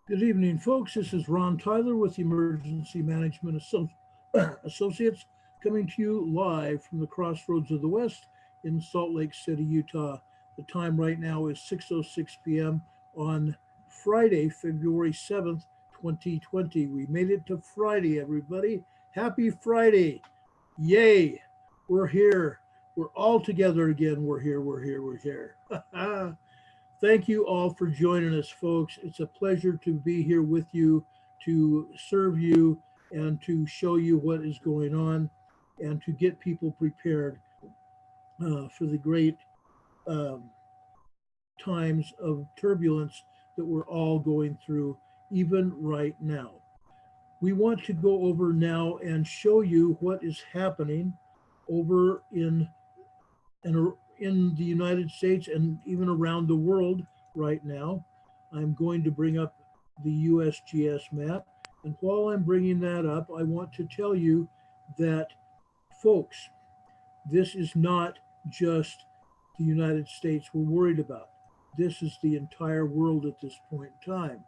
Good evening, folks. This is Ron Tyler with the Emergency Management Associates coming to you live from the crossroads of the West in Salt Lake City, Utah. The time right now is 6:06 p.m. on Friday, February 7th, 2020. We made it to Friday, everybody. Happy Friday. Yay. We're here. We're all together again. We're here. We're here. We're here. Thank you all for joining us, folks. It's a pleasure to be here with you, to serve you, and to show you what is going on, and to get people prepared for the great um, times of turbulence that we're all going through, even right now. We want to go over now and show you what is happening over in the United States and even around the world right now. I'm going to bring up the USGS map. And while I'm bringing that up, I want to tell you that, folks, this is not just the United States we're worried about. This is the entire world at this point in time.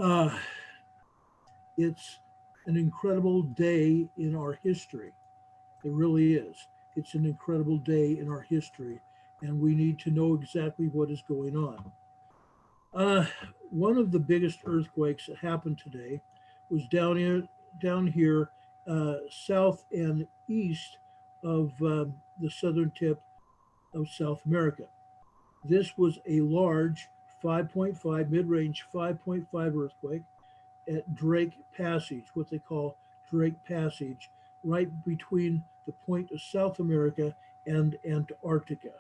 Uh, it's an incredible day in our history. It really is. It's an incredible day in our history, and we need to know exactly what is going on. Uh, One of the biggest earthquakes that happened today was down here, south and east of the southern tip of South America. This was a large 5.5, mid-range 5.5 earthquake at Drake Passage, what they call Drake Passage, right between the point of South America and Antarctica.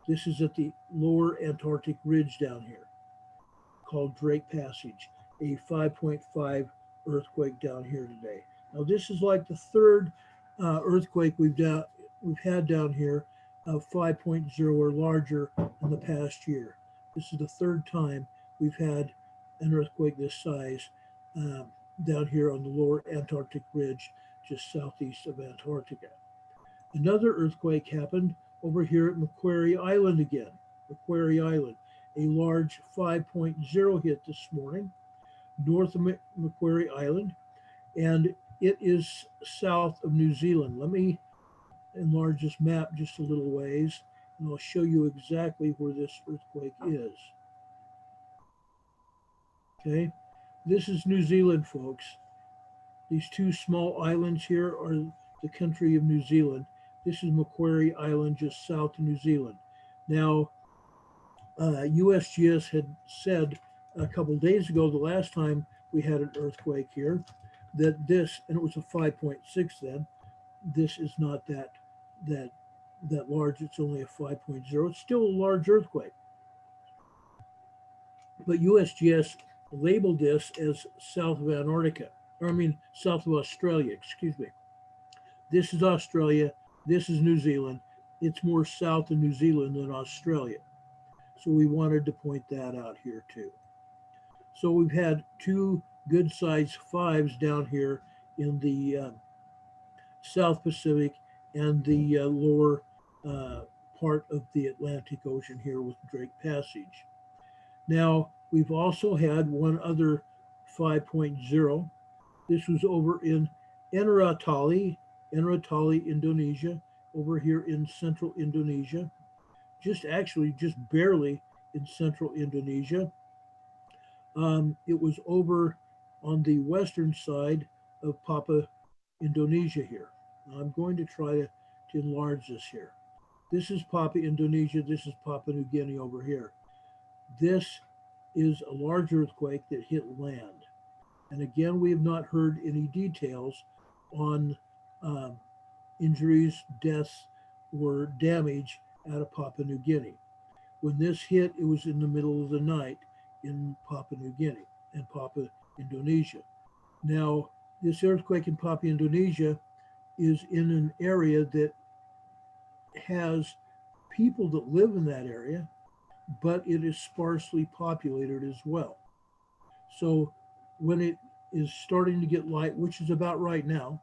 This is at the lower Antarctic ridge down here, called Drake Passage, a 5.5 earthquake down here today. Now, this is like the third earthquake we've had down here of 5.0 or larger in the past year. This is the third time we've had an earthquake this size um, down here on the lower Antarctic ridge, just southeast of Antarctica. Another earthquake happened over here at Macquarie Island again. Macquarie Island, a large 5.0 hit this morning, north of Macquarie Island, and it is south of New Zealand. Let me enlarge this map just a little ways, and I'll show you exactly where this earthquake is. Okay, this is New Zealand, folks. These two small islands here are the country of New Zealand. This is Macquarie Island, just south of New Zealand. Now, USGS had said a couple days ago, the last time we had an earthquake here, that this, and it was a 5.6 then, this is not that that large. It's only a 5.0. It's still a large earthquake. But USGS labeled this as south of Antarctica, or I mean, south of Australia, excuse me. This is Australia. This is New Zealand. It's more south of New Zealand than Australia. So we wanted to point that out here too. So we've had two good sized fives down here in the South Pacific and the lower uh, part of the Atlantic Ocean here with Drake Passage. Now, we've also had one other 5.0. This was over in Enratali, Indonesia, over here in central Indonesia, just barely in central Indonesia. It was over on the western side of Papua Indonesia here. Now, I'm going to try to enlarge this here. This is Papua Indonesia. This is Papua New Guinea over here. This is a large earthquake that hit land. And again, we have not heard any details on um, injuries, deaths, or damage out of Papua New Guinea. When this hit, it was in the middle of the night in Papua New Guinea and Papua Indonesia. Now, this earthquake in Papua Indonesia is in an area that has people that live in that area, but it is sparsely populated as well. So when it is starting to get light, which is about right now,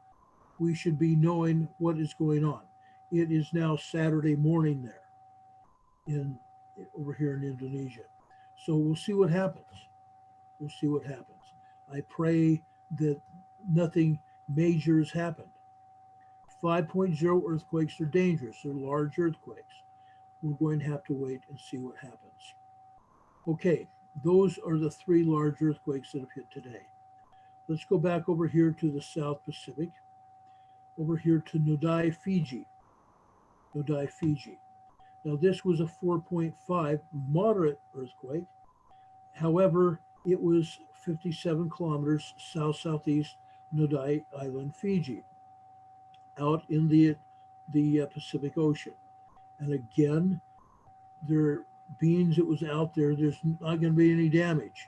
we should be knowing what is going on. It is now Saturday morning there in over here in Indonesia. So we'll see what happens. We'll see what happens. I pray that nothing major has happened. 5.0 earthquakes are dangerous. They're large earthquakes. We're going to have to wait and see what happens. Okay, those are the three large earthquakes that have hit today. Let's go back over here to the South Pacific, over here to Nodai, Fiji. Nodai, Fiji. Now, this was a 4.5 moderate earthquake. However, it was 57 kilometers south-southeast Nodai Island, Fiji, out in the Pacific Ocean. And again, there beings that was out there, there's not going to be any damage.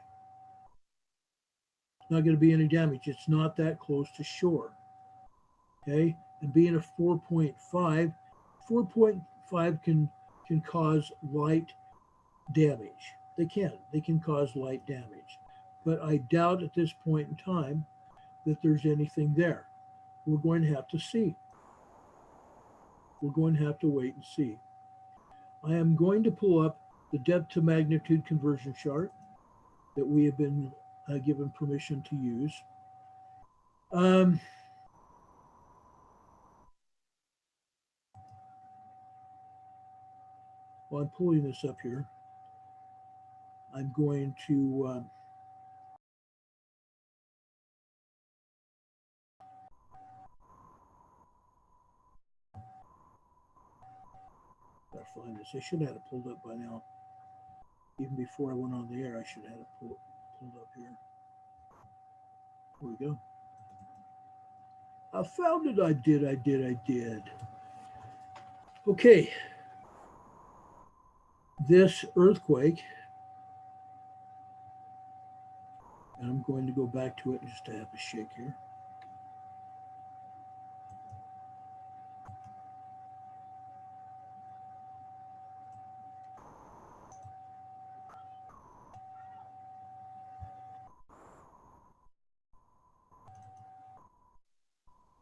Not going to be any damage. It's not that close to shore. Okay, and being a 4.5, 4.5 can cause light damage. They can cause light damage, but I doubt at this point in time that there's anything there. We're going to have to see. We're going to have to wait and see. I am going to pull up the depth to magnitude conversion chart that we have been given permission to use. While I'm pulling this up here, I'm going to gotta find this. I should have had it pulled up by now. Even before I went on the air, I should have had it pulled up here. Here we go. I found it. I did. Okay. This earthquake, and I'm going to go back to it just to have a shake here.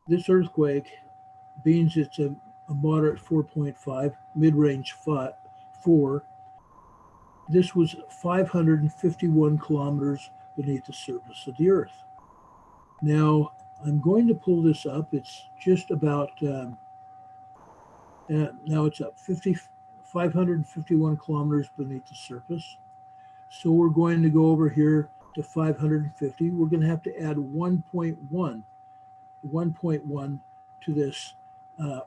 This earthquake, being it's a moderate 4.5, mid-range 4, this was 551 kilometers beneath the surface of the Earth. Now, I'm going to pull this up. It's just about, now it's up 551 kilometers beneath the surface. So we're going to go over here to 550. We're going to have to add 1.1 to this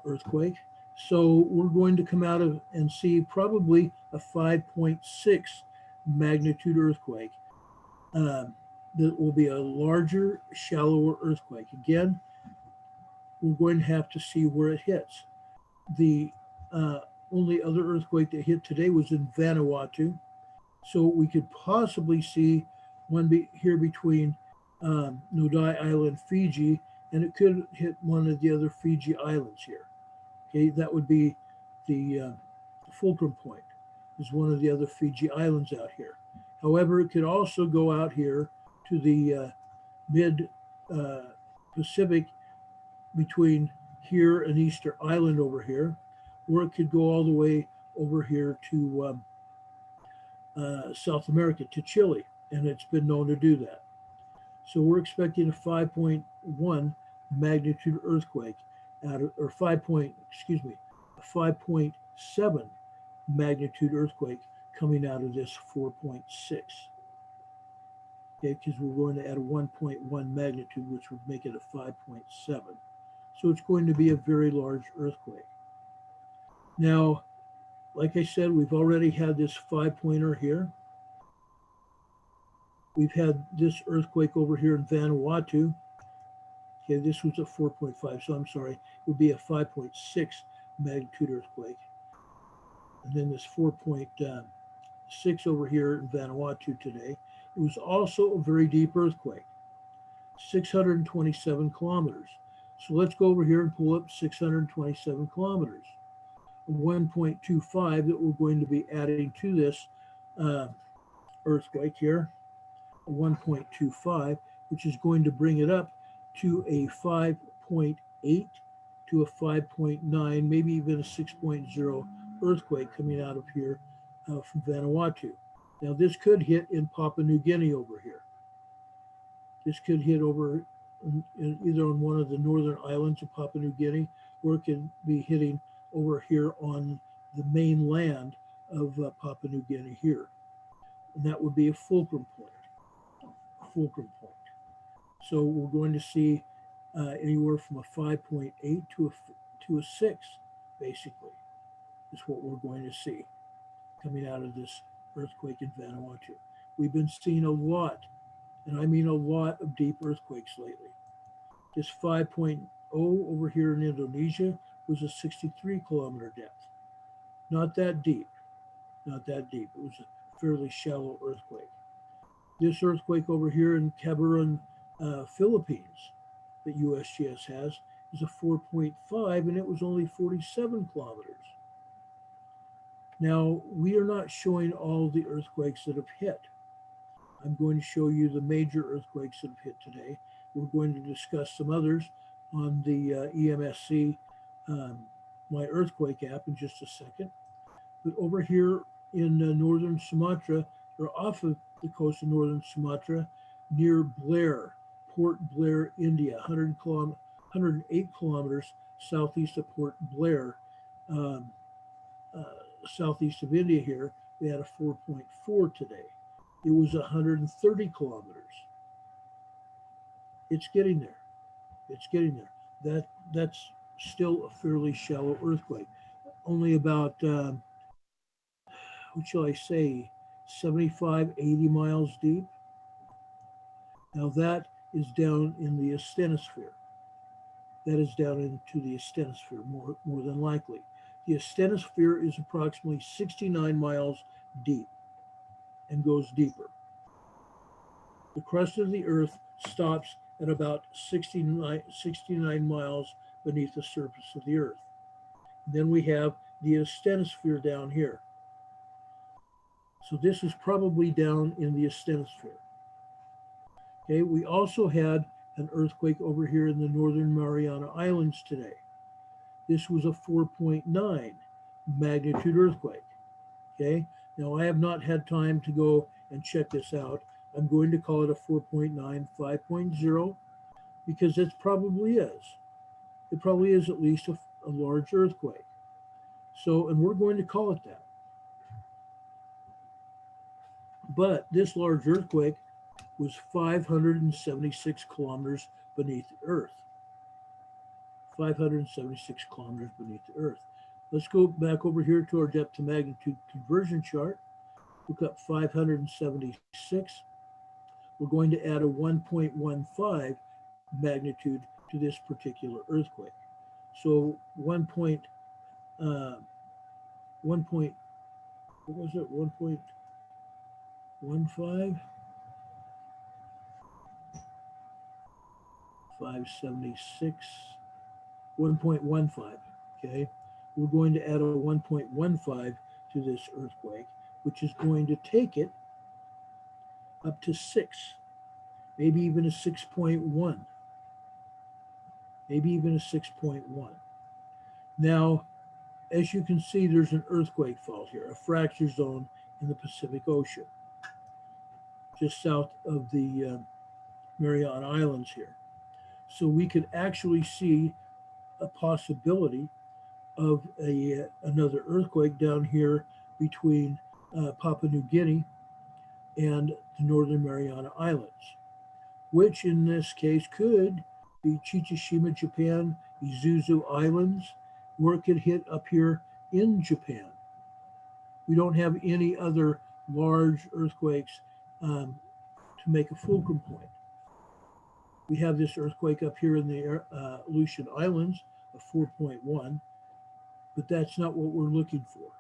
earthquake. So we're going to come out of and see probably a 5.6 magnitude earthquake. That will be a larger, shallower earthquake. Again, we're going to have to see where it hits. The only other earthquake that hit today was in Vanuatu. So we could possibly see one here between Nodai Island, Fiji, and it could hit one of the other Fiji islands here. Okay, that would be the fulcrum point, is one of the other Fiji islands out here. However, it could also go out here to the mid-Pacific between here and Easter Island over here, or it could go all the way over here to South America, to Chile, and it's been known to do that. So we're expecting a 5.1 magnitude earthquake or 5.7 magnitude earthquake coming out of this 4.6. Okay, because we're going to add a 1.1 magnitude, which would make it a 5.7. So it's going to be a very large earthquake. Now, like I said, we've already had this 5-pointer here. We've had this earthquake over here in Vanuatu. Okay, this was a 4.5, so I'm sorry, it would be a 5.6 magnitude earthquake. And then this 4.6 over here in Vanuatu today. It was also a very deep earthquake, 627 kilometers. So let's go over here and pull up 627 kilometers. 1.25 that we're going to be adding to this earthquake here, 1.25, which is going to bring it up to a 5.8 to a 5.9, maybe even a 6.0 earthquake coming out of here from Vanuatu. Now this could hit in Papua New Guinea over here. This could hit over either on one of the northern islands of Papua New Guinea, or it could be hitting over here on the mainland of Papua New Guinea here. And that would be a fulcrum point. Fulcrum point. So we're going to see anywhere from a 5.8 to a 6, basically, is what we're going to see coming out of this earthquake in Vanuatu. We've been seeing a lot, and I mean a lot, of deep earthquakes lately. This 5.0 over here in Indonesia was a 63-kilometer depth. Not that deep, not that deep. It was a fairly shallow earthquake. This earthquake over here in Cabaran, Philippines, that USGS has, is a 4.5, and it was only 47 kilometers. Now, we are not showing all the earthquakes that have hit. I'm going to show you the major earthquakes that have hit today. We're going to discuss some others on the EMSC My Earthquake app in just a second. But over here in northern Sumatra, or off of the coast of northern Sumatra, near Blair, Port Blair, India, 108 kilometers southeast of Port Blair, southeast of India here, they had a 4.4 today. It was 130 kilometers. It's getting there. It's getting there. That's still a fairly shallow earthquake. Only about, what shall I say, 75, 80 miles deep. Now that is down in the asthenosphere. That is down into the asthenosphere, more than likely. The asthenosphere is approximately 69 miles deep and goes deeper. The crust of the earth stops at about 69 miles beneath the surface of the earth. Then we have the asthenosphere down here. So this is probably down in the asthenosphere. Okay, we also had an earthquake over here in the Northern Mariana Islands today. This was a 4.9 magnitude earthquake. Okay, now I have not had time to go and check this out. I'm going to call it a 4.9, 5.0, because it probably is. It probably is at least a large earthquake. So, and we're going to call it that. But this large earthquake was 576 kilometers beneath the earth. 576 kilometers beneath the earth. Let's go back over here to our depth to magnitude conversion chart. Look up 576. We're going to add a 1.15 magnitude to this particular earthquake. So 1.15 576, 1.15, okay? We're going to add a 1.15 to this earthquake, which is going to take it up to 6, maybe even a 6.1, maybe even a 6.1. Now, as you can see, there's an earthquake fault here, a fracture zone in the Pacific Ocean, just south of the Mariana Islands here. So we could actually see a possibility of another earthquake down here between Papua New Guinea and the Northern Mariana Islands, which in this case could be Chichishima, Japan, Isuzu Islands, or it could hit up here in Japan. We don't have any other large earthquakes to make a fulcrum point. We have this earthquake up here in the Aleutian Islands of 4.1, but that's not what we're looking for.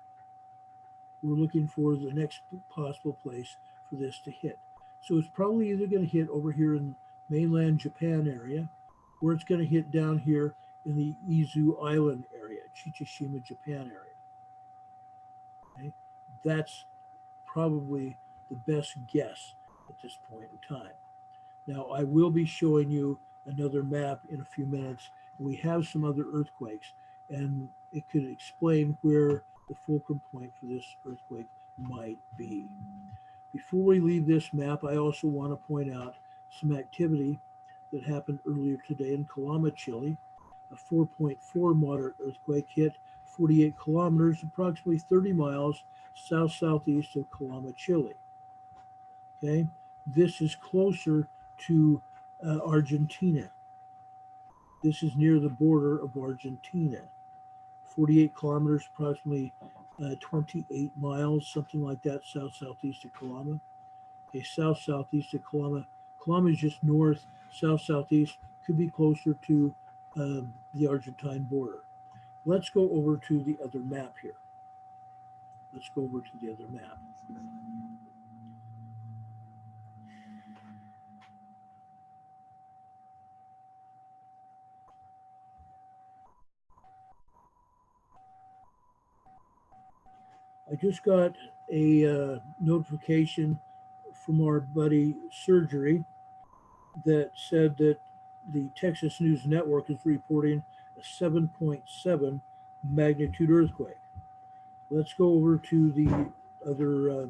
We're looking for the next possible place for this to hit. So it's probably either going to hit over here in mainland Japan area, or it's going to hit down here in the Izu Island area, Chichishima, Japan area. Okay? That's probably the best guess at this point in time. Now, I will be showing you another map in a few minutes. We have some other earthquakes, and it could explain where the fulcrum point for this earthquake might be. Before we leave this map, I also want to point out some activity that happened earlier today in Calama, Chile. A 4.4 moderate earthquake hit 48 kilometers, approximately 30 miles south-southeast of Calama, Chile. Okay, this is closer to Argentina. This is near the border of Argentina. 48 kilometers, approximately 28 miles, something like that, south-southeast of Calama. Okay, south-southeast of Calama. Calama is just north, south-southeast, could be closer to the Argentine border. Let's go over to the other map here. Let's go over to the other map. I just got a notification from our buddy Surgery that said that the Texas News Network is reporting a 7.7 magnitude earthquake. Let's go over to the other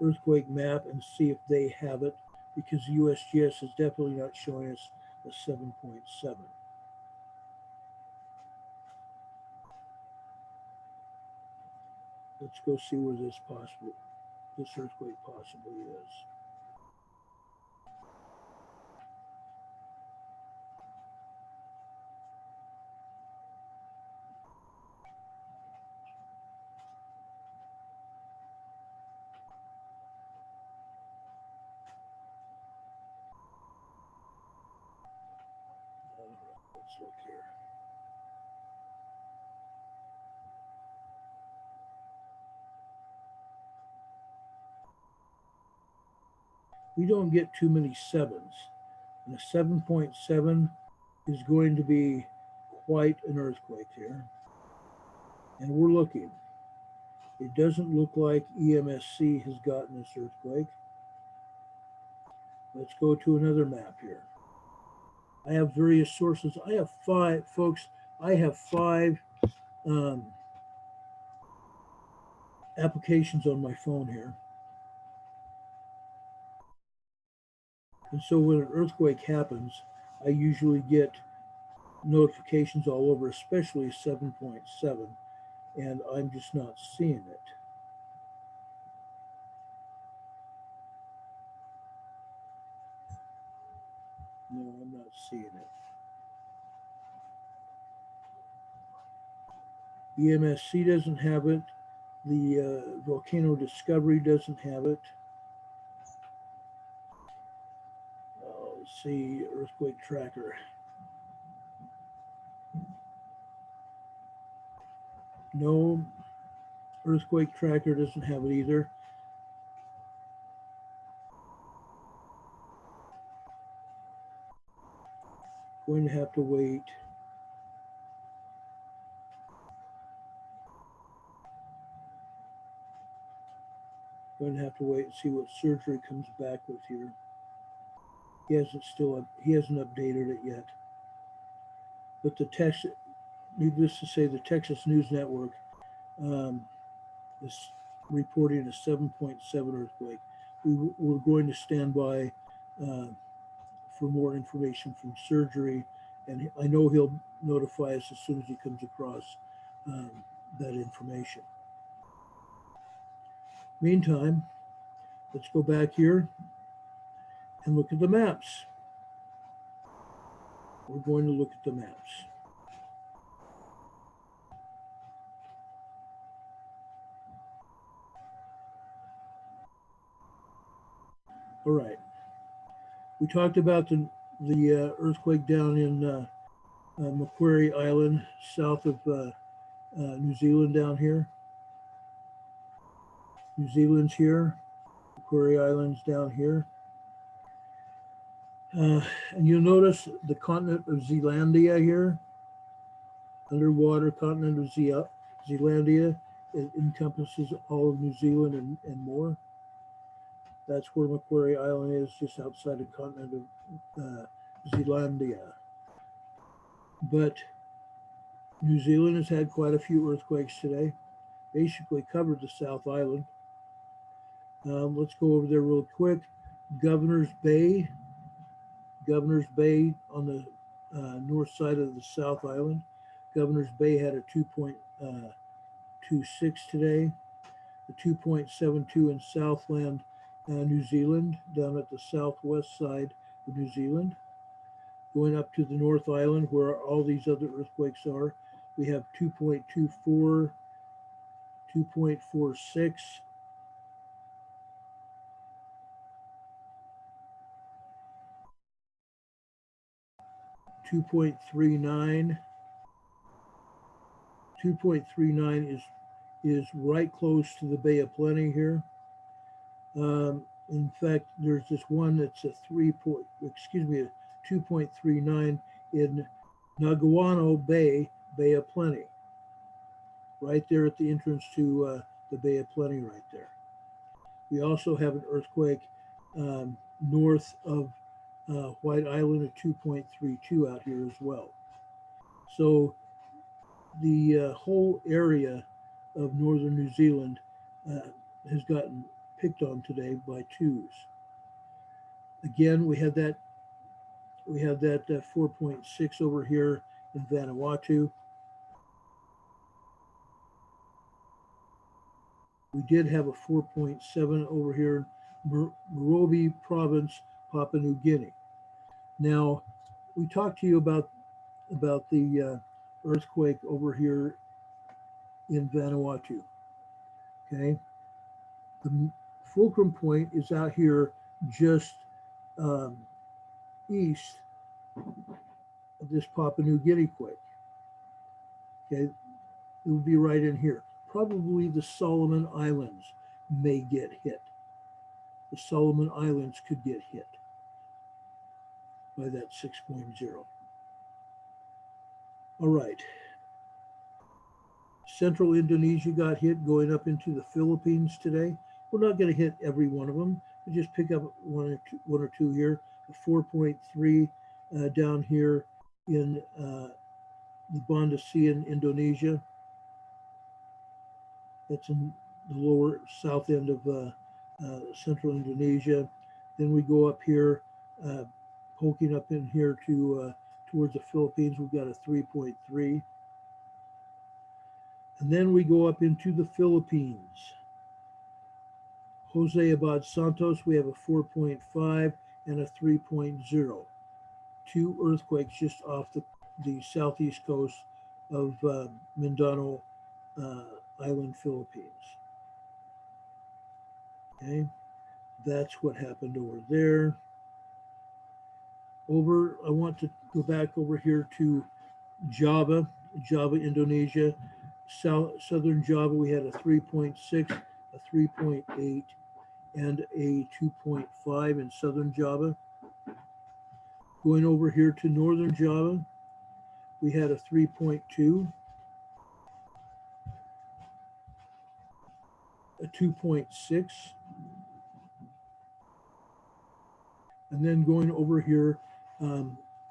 earthquake map and see if they have it, because the USGS is definitely not showing us a 7.7. Let's go see where this earthquake possibly is. All right, let's look here. We don't get too many sevens, and a 7.7 is going to be quite an earthquake here. And we're looking. It doesn't look like EMSC has gotten this earthquake. Let's go to another map here. I have various sources. I have 5, folks. I have 5 applications on my phone here. And so when an earthquake happens, I usually get notifications all over, especially 7.7, and I'm just not seeing it. No, I'm not seeing it. EMSC doesn't have it. The Volcano Discovery doesn't have it. Let's see, earthquake tracker. No, earthquake tracker doesn't have it either. Going to have to wait. Going to have to wait and see what Surgery comes back with here. He hasn't updated it yet. But needless to say, the Texas News Network is reporting a 7.7 earthquake. We're going to stand by for more information from Surgery, and I know he'll notify us as soon as he comes across that information. Meantime, let's go back here and look at the maps. We're going to look at the maps. All right. We talked about the earthquake down in Macquarie Island, south of New Zealand down here. New Zealand's here. Macquarie Island's down here. And you'll notice the continent of Zealandia here. Underwater continent of Zealandia. It encompasses all of New Zealand and more. That's where Macquarie Island is, just outside the continent of Zealandia. But New Zealand has had quite a few earthquakes today, basically covered the South Island. Let's go over there real quick. Governor's Bay Governor's Bay on the north side of the South Island. Governor's Bay had a 2.26 today, a 2.72 in Southland, New Zealand, down at the southwest side of New Zealand. Going up to the North Island, where all these other earthquakes are, we have 2.24, 2.46, 2.39. 2.39 is right close to the Bay of Plenty here. In fact, there's this one that's a 2.39 in Naguano Bay, Bay of Plenty, right there at the entrance to the Bay of Plenty right there. We also have an earthquake north of White Island at 2.32 out here as well. So the whole area of northern New Zealand has gotten picked on today by twos. Again, we had that 4.6 over here in Vanuatu. We did have a 4.7 over here in Morobe Province, Papua New Guinea. Now, we talked to you about the earthquake over here in Vanuatu. Okay, the fulcrum point is out here just east of this Papua New Guinea quake. Okay, it would be right in here. Probably the Solomon Islands may get hit. The Solomon Islands could get hit by that 6.0. All right. Central Indonesia got hit going up into the Philippines today. We're not going to hit every one of them. We just pick up one or two here. A 4.3 down here in the Banda Sea in Indonesia. That's in the lower south end of central Indonesia. Then we go up here, poking up in here to towards the Philippines. We've got a 3.3. And then we go up into the Philippines. Jose Abad Santos, we have a 4.5 and a 3.0. Two earthquakes just off the southeast coast of Mindanao Island, Philippines. Okay, that's what happened over there. I want to go back over here to Java, Indonesia. Southern Java, we had a 3.6, a 3.8, and a 2.5 in Southern Java. Going over here to Northern Java, we had a 3.2, a 2.6, and then going over here,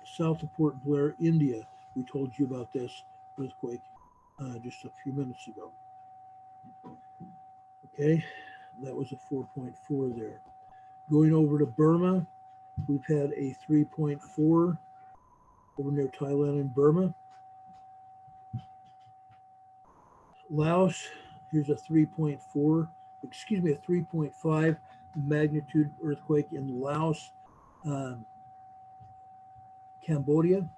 south of Port Blair, India. We told you about this earthquake just a few minutes ago. Okay, that was a 4.4 there. Going over to Burma, we've had a 3.4 over near Thailand and Burma. Laos, here's a 3.4, excuse me, a 3.5 magnitude earthquake in Laos, Cambodia.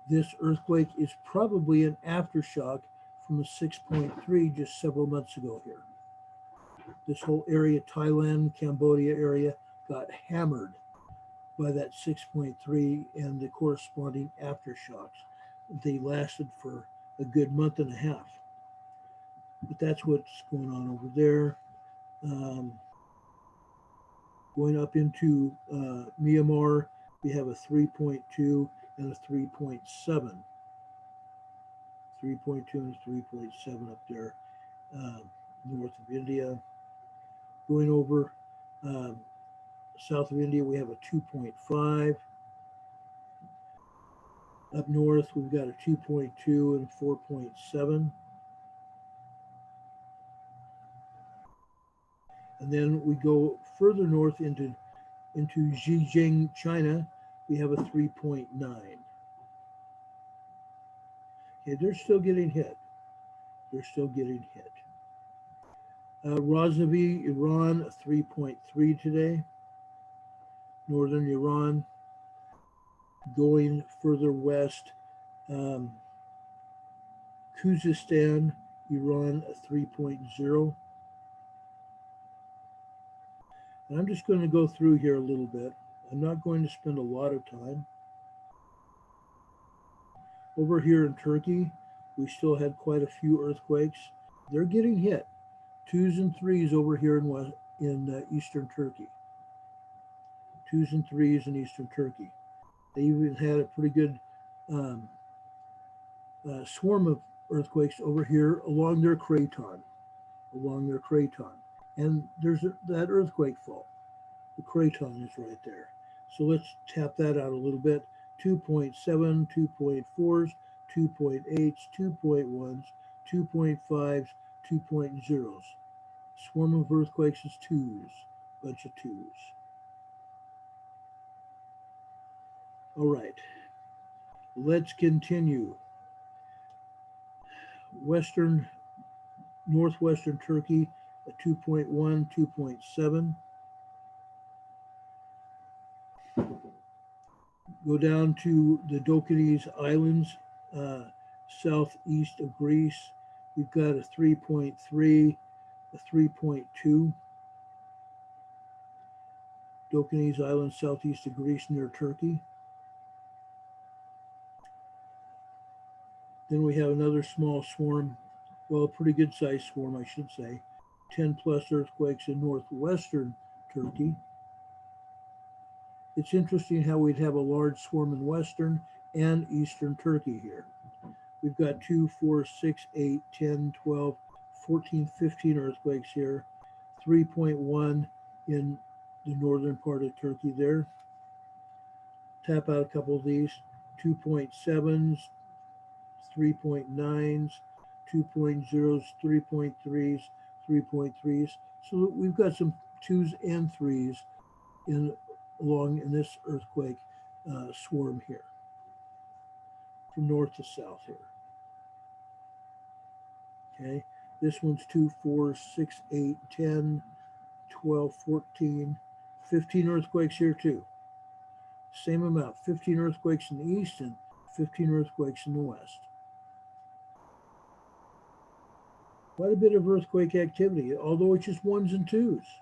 This earthquake is probably an aftershock from a 6.3 just several months ago here. This whole area, Thailand, Cambodia area, got hammered by that 6.3 and the corresponding aftershocks. They lasted for a good month and a half. But that's what's going on over there. Going up into Myanmar, we have a 3.2 and a 3.7. 3.2 and 3.7 up there, north of India. Going over south of India, we have a 2.5. Up north, we've got a 2.2 and 4.7. And then we go further north into Xinjiang, China. we have a 3.9. Okay, they're still getting hit. They're still getting hit. Razavi, Iran, a 3.3 today. Northern Iran. Going further west, Khuzestan, Iran, a 3.0. And I'm just going to go through here a little bit. I'm not going to spend a lot of time. Over here in Turkey, we still had quite a few earthquakes. They're getting hit. 2s and 3s over here in eastern Turkey. 2s and 3s in eastern Turkey. They even had a pretty good swarm of earthquakes over here along their craton. And there's that earthquake fault. The craton is right there. So let's tap that out a little bit. 2.7, 2.4s, 2.8s, 2.1s, 2.5s, 2.0s. Swarm of earthquakes is 2s, bunch of 2s. All right, let's continue. Northwestern Turkey, a 2.1, 2.7. Go down to the Dokkanese Islands, southeast of Greece. We've got a 3.3, a 3.2. Dokkanese Islands, southeast of Greece, near Turkey. Then we have another small swarm, well, a pretty good sized swarm, I should say. 10 plus earthquakes in northwestern Turkey. It's interesting how we'd have a large swarm in western and eastern Turkey here. We've got 2, 4, 6, 8, 10, 12, 14, 15 earthquakes here. 3.1 in the northern part of Turkey there. Tap out a couple of these. 2.7s, 3.9s, 2.0s, 3.3s, 3.3s. So we've got some 2s and 3s along in this earthquake swarm here, from north to south here. Okay, this one's 2, 4, 6, 8, 10, 12, 14, 15 earthquakes here too. Same amount, 15 earthquakes in the east and 15 earthquakes in the west. Quite a bit of earthquake activity, although it's just 1s and 2s.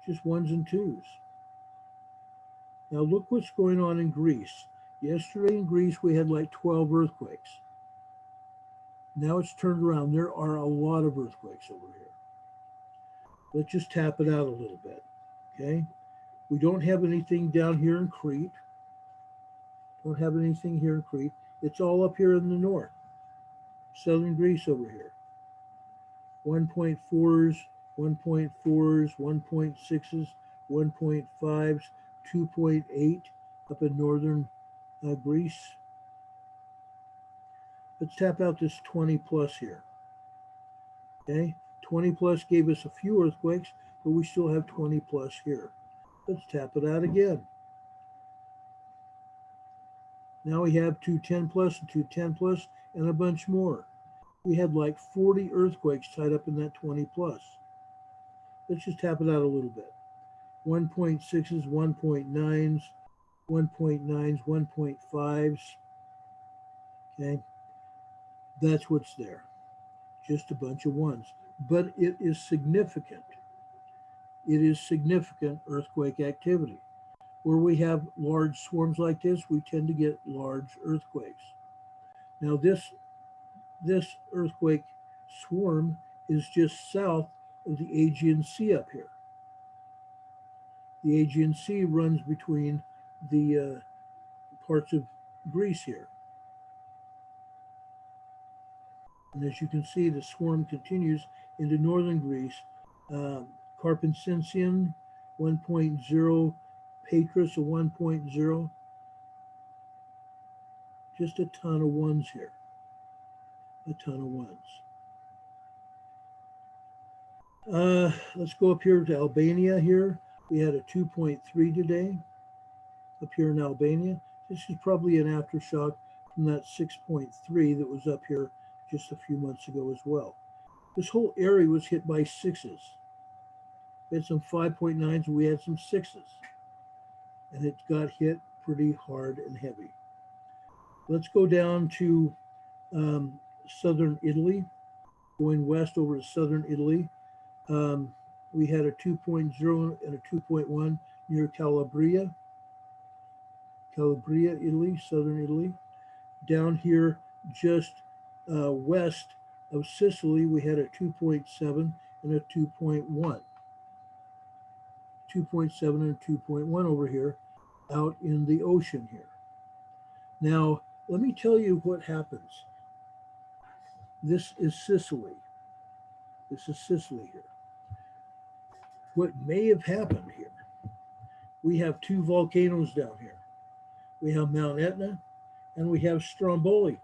Just 1s and 2s. Now look what's going on in Greece. Yesterday in Greece, we had like 12 earthquakes. Now it's turned around. There are a lot of earthquakes over here. Let's just tap it out a little bit, okay? We don't have anything down here in Crete. Don't have anything here in Crete. It's all up here in the north. Southern Greece over here. 1.4s, 1.4s, 1.6s, 1.5s, 2.8 up in northern Greece. Let's tap out this 20 plus here. Okay, 20 plus gave us a few earthquakes, but we still have 20 plus here. Let's tap it out again. Now we have 2 10 plus and 2 10 plus and a bunch more. We had like 40 earthquakes tied up in that 20 plus. Let's just tap it out a little bit. 1.6s, 1.9s, 1.9s, 1.5s. Okay, that's what's there. Just a bunch of 1s. But it is significant. It is significant earthquake activity. Where we have large swarms like this, we tend to get large earthquakes. Now this earthquake swarm is just south of the Aegean Sea up here. The Aegean Sea runs between the parts of Greece here. And as you can see, the swarm continues into northern Greece. Carpensincian, 1.0, Patras, a 1.0. Just a ton of 1s here. A ton of 1s. Let's go up here to Albania here. We had a 2.3 today. up here in Albania. This is probably an aftershock from that 6.3 that was up here just a few months ago as well. This whole area was hit by sixes. We had some 5.9s, we had some sixes. And it got hit pretty hard and heavy. Let's go down to southern Italy, going west over to southern Italy. We had a 2.0 and a 2.1 near Calabria, Italy, southern Italy. Down here, just west of Sicily, we had a 2.7 and a 2.1. 2.7 and 2.1 over here out in the ocean here. Now, let me tell you what happens. This is Sicily. This is Sicily here. What may have happened here, we have two volcanoes down here. We have Mount Etna and we have Stromboli.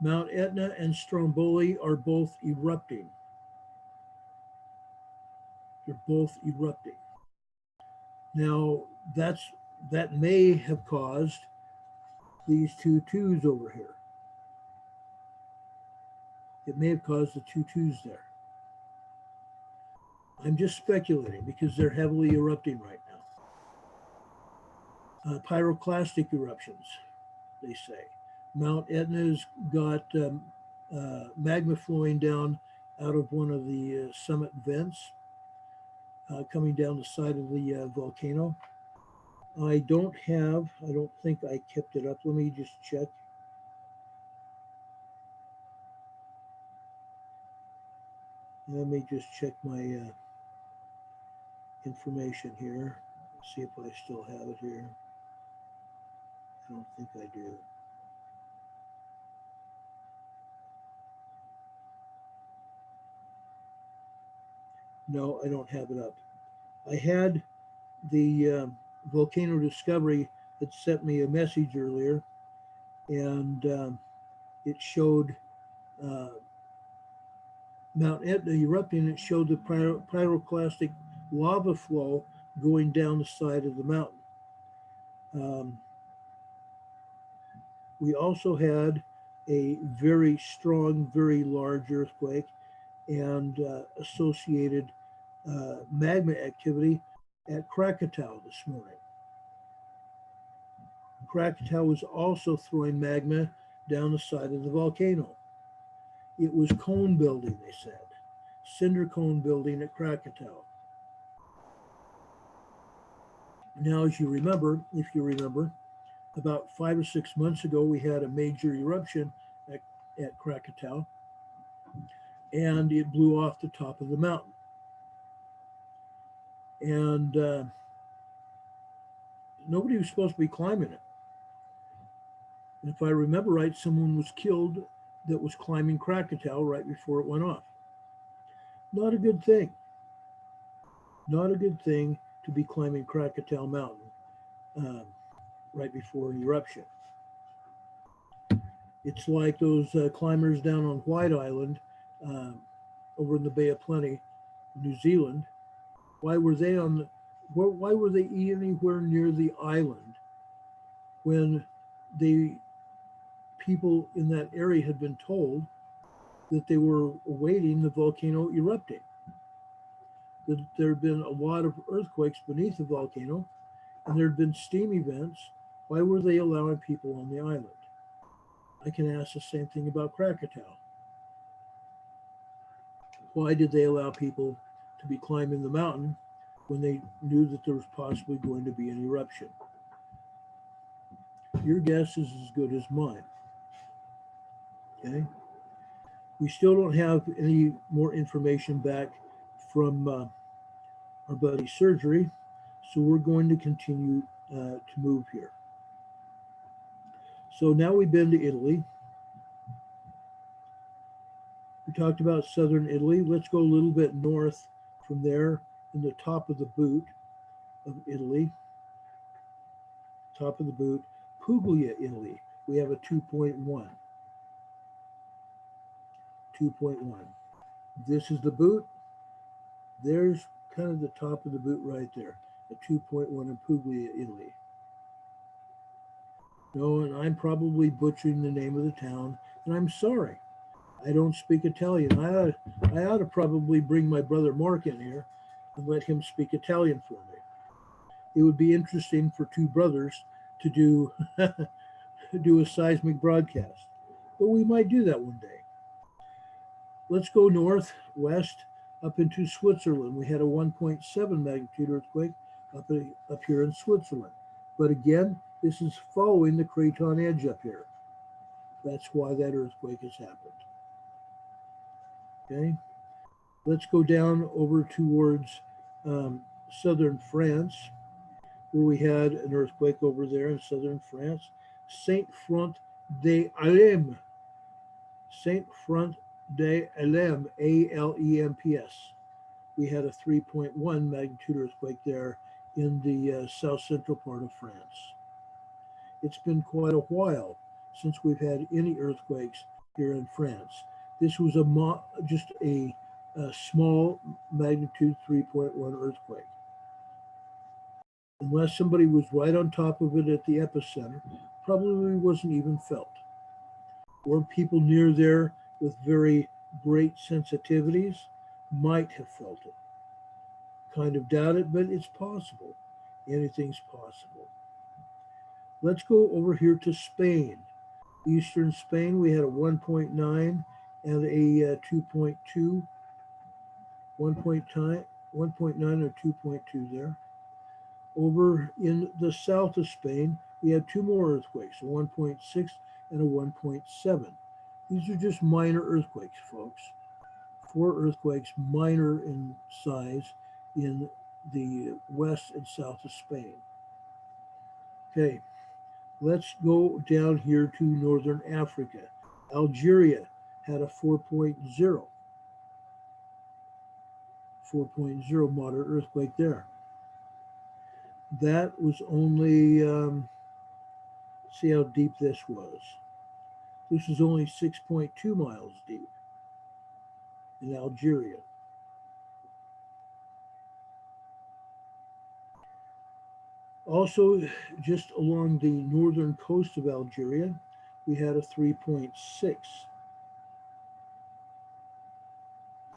Mount Etna and Stromboli are both erupting. They're both erupting. Now, that may have caused these two twos over here. It may have caused the two twos there. I'm just speculating because they're heavily erupting right now. Pyroclastic eruptions, they say. Mount Etna's got magma flowing down out of one of the summit vents, coming down the side of the volcano. I don't think I kept it up. Let me just check. Let me just check my information here. See if I still have it here. I don't think I do. No, I don't have it up. I had the Volcano Discovery that sent me a message earlier, and it showed Mount Etna erupting. It showed the pyroclastic lava flow going down the side of the mountain. We also had a very strong, very large earthquake and associated magma activity at Krakatoa this morning. Krakatoa was also throwing magma down the side of the volcano. It was cone building, they said. Cinder cone building at Krakatoa. Now, if you remember, about 5 or 6 months ago, we had a major eruption at Krakatoa, and it blew off the top of the mountain. And nobody was supposed to be climbing it. And if I remember right, someone was killed that was climbing Krakatoa right before it went off. Not a good thing. Not a good thing to be climbing Krakatoa Mountain right before an eruption. It's like those climbers down on White Island over in the Bay of Plenty, New Zealand. Why were they anywhere near the island when the people in that area had been told that they were awaiting the volcano erupting? That there had been a lot of earthquakes beneath the volcano, and there had been steam events. Why were they allowing people on the island? I can ask the same thing about Krakatoa. Why did they allow people to be climbing the mountain when they knew that there was possibly going to be an eruption? Your guess is as good as mine. Okay. We still don't have any more information back from our buddy Surgery, so we're going to continue to move here. So now we've been to Italy. We talked about southern Italy. Let's go a little bit north from there in the top of the boot of Italy. Top of the boot, Puglia, Italy. We have a 2.1. 2.1. This is the boot. There's kind of the top of the boot right there, a 2.1 in Puglia, Italy. No, and I'm probably butchering the name of the town, and I'm sorry. I don't speak Italian. I ought to probably bring my brother Mark in here and let him speak Italian for me. It would be interesting for two brothers to do a seismic broadcast, but we might do that one day. Let's go northwest up into Switzerland. We had a 1.7 magnitude earthquake up here in Switzerland. But again, this is following the Craton edge up here. That's why that earthquake has happened. Okay, let's go down over towards southern France, where we had an earthquake over there in southern France. Saint Front de Alem. Saint Front de Alem, Alemps. We had a 3.1 magnitude earthquake there in the south central part of France. It's been quite a while since we've had any earthquakes here in France. This was just a small magnitude 3.1 earthquake. Unless somebody was right on top of it at the epicenter, probably wasn't even felt. Or people near there with very great sensitivities might have felt it. Kind of doubt it, but it's possible. Anything's possible. Let's go over here to Spain. Eastern Spain, we had a 1.9 and a 2.2, 1.9 or 2.2 there. Over in the south of Spain, we had two more earthquakes, a 1.6 and a 1.7. These are just minor earthquakes, folks. 4 earthquakes, minor in size, in the west and south of Spain. Okay, let's go down here to northern Africa. Algeria had a 4.0 moderate earthquake there. That was only, see how deep this was. This is only 6.2 miles deep in Algeria. Also, just along the northern coast of Algeria, we had a 3.6.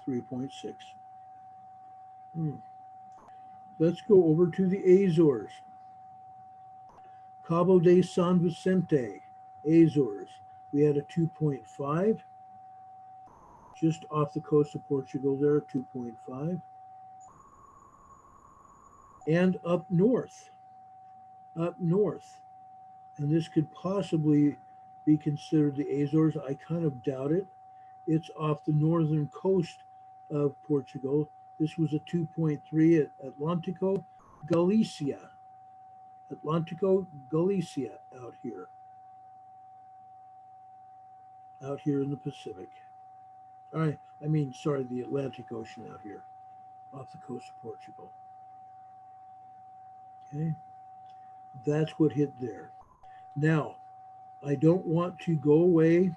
3.6. Let's go over to the Azores. Cabo de San Vicente, Azores. We had a 2.5. Just off the coast of Portugal there, 2.5. And up north, and this could possibly be considered the Azores. I kind of doubt it. It's off the northern coast of Portugal. This was a 2.3 at Atlântico, Galicia. Atlântico, Galicia, out here in the Pacific. All right, the Atlantic Ocean out here, off the coast of Portugal. Okay, that's what hit there. Now, I don't want to go away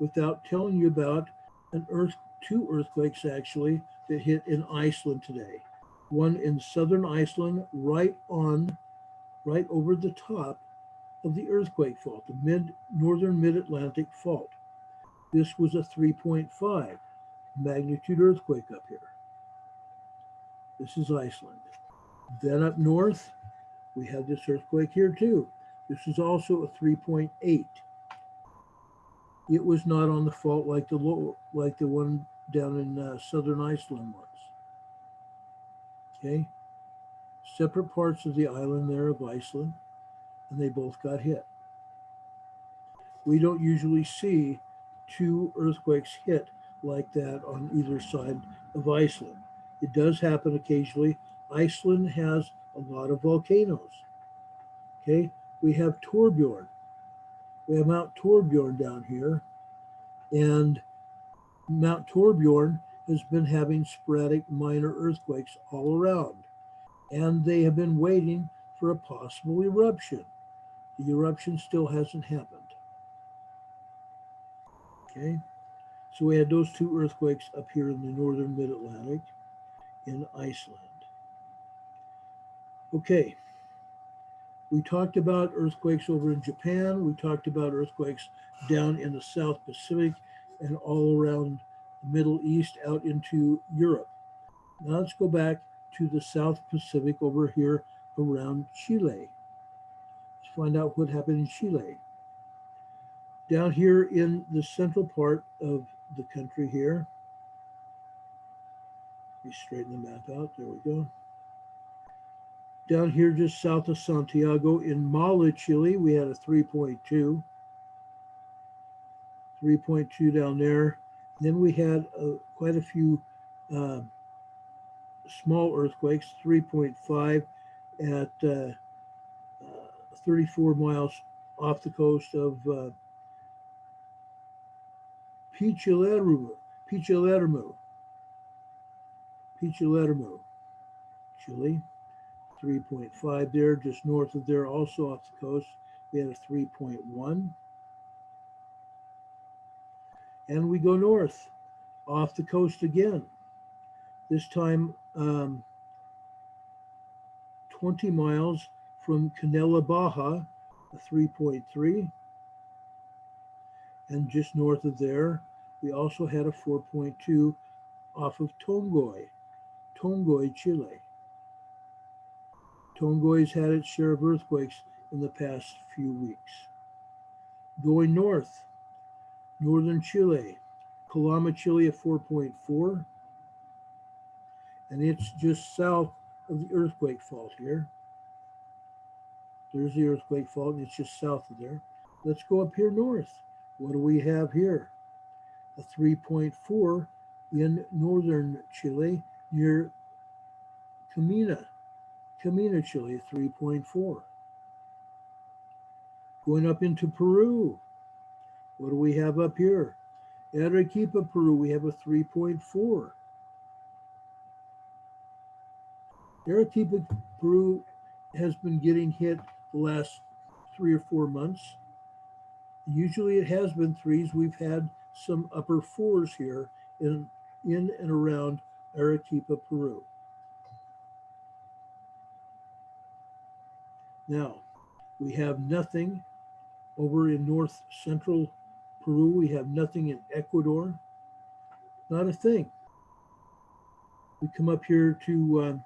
without telling you about two earthquakes actually that hit in Iceland today. One in southern Iceland, right over the top of the earthquake fault, the northern mid-Atlantic fault. This was a 3.5 magnitude earthquake up here. This is Iceland. Then up north, we had this earthquake here too. This is also a 3.8. It was not on the fault like the one down in southern Iceland was. Okay, separate parts of the island there of Iceland, and they both got hit. We don't usually see two earthquakes hit like that on either side of Iceland. It does happen occasionally. Iceland has a lot of volcanoes. Okay, we have Torbjorn. We have Mount Torbjorn down here, and Mount Torbjorn has been having sporadic minor earthquakes all around, and they have been waiting for a possible eruption. The eruption still hasn't happened. Okay, so we had those two earthquakes up here in the northern mid-Atlantic in Iceland. Okay, We talked about earthquakes over in Japan. We talked about earthquakes down in the South Pacific and all around the Middle East out into Europe. Now let's go back to the South Pacific over here around Chile. Let's find out what happened in Chile. Down here in the central part of the country here, let me straighten the map out, there we go. Down here just south of Santiago in Mala, Chile, we had a 3.2. 3.2 down there. Then we had quite a few small earthquakes, 3.5 at 34 miles off the coast of Pichilermo, Chile. 3.5 there, just north of there, also off the coast. We had a 3.1. And we go north, off the coast again. This time 20 miles from Canela Baja, a 3.3. And just north of there, we also had a 4.2 off of Tongoy, Chile. Tongoy's had its share of earthquakes in the past few weeks. Going north, northern Chile, Calama, Chile, a 4.4. And it's just south of the earthquake fault here. There's the earthquake fault, and it's just south of there. Let's go up here north. What do we have here? A 3.4 in northern Chile near Camina, Chile, 3.4. Going up into Peru, what do we have up here? Arequipa, Peru, we have a 3.4. Arequipa, Peru has been getting hit the last 3 or 4 months. Usually it has been 3s. We've had some upper 4s here in and around Arequipa, Peru. Now, we have nothing over in north central Peru. We have nothing in Ecuador. Not a thing. We come up here to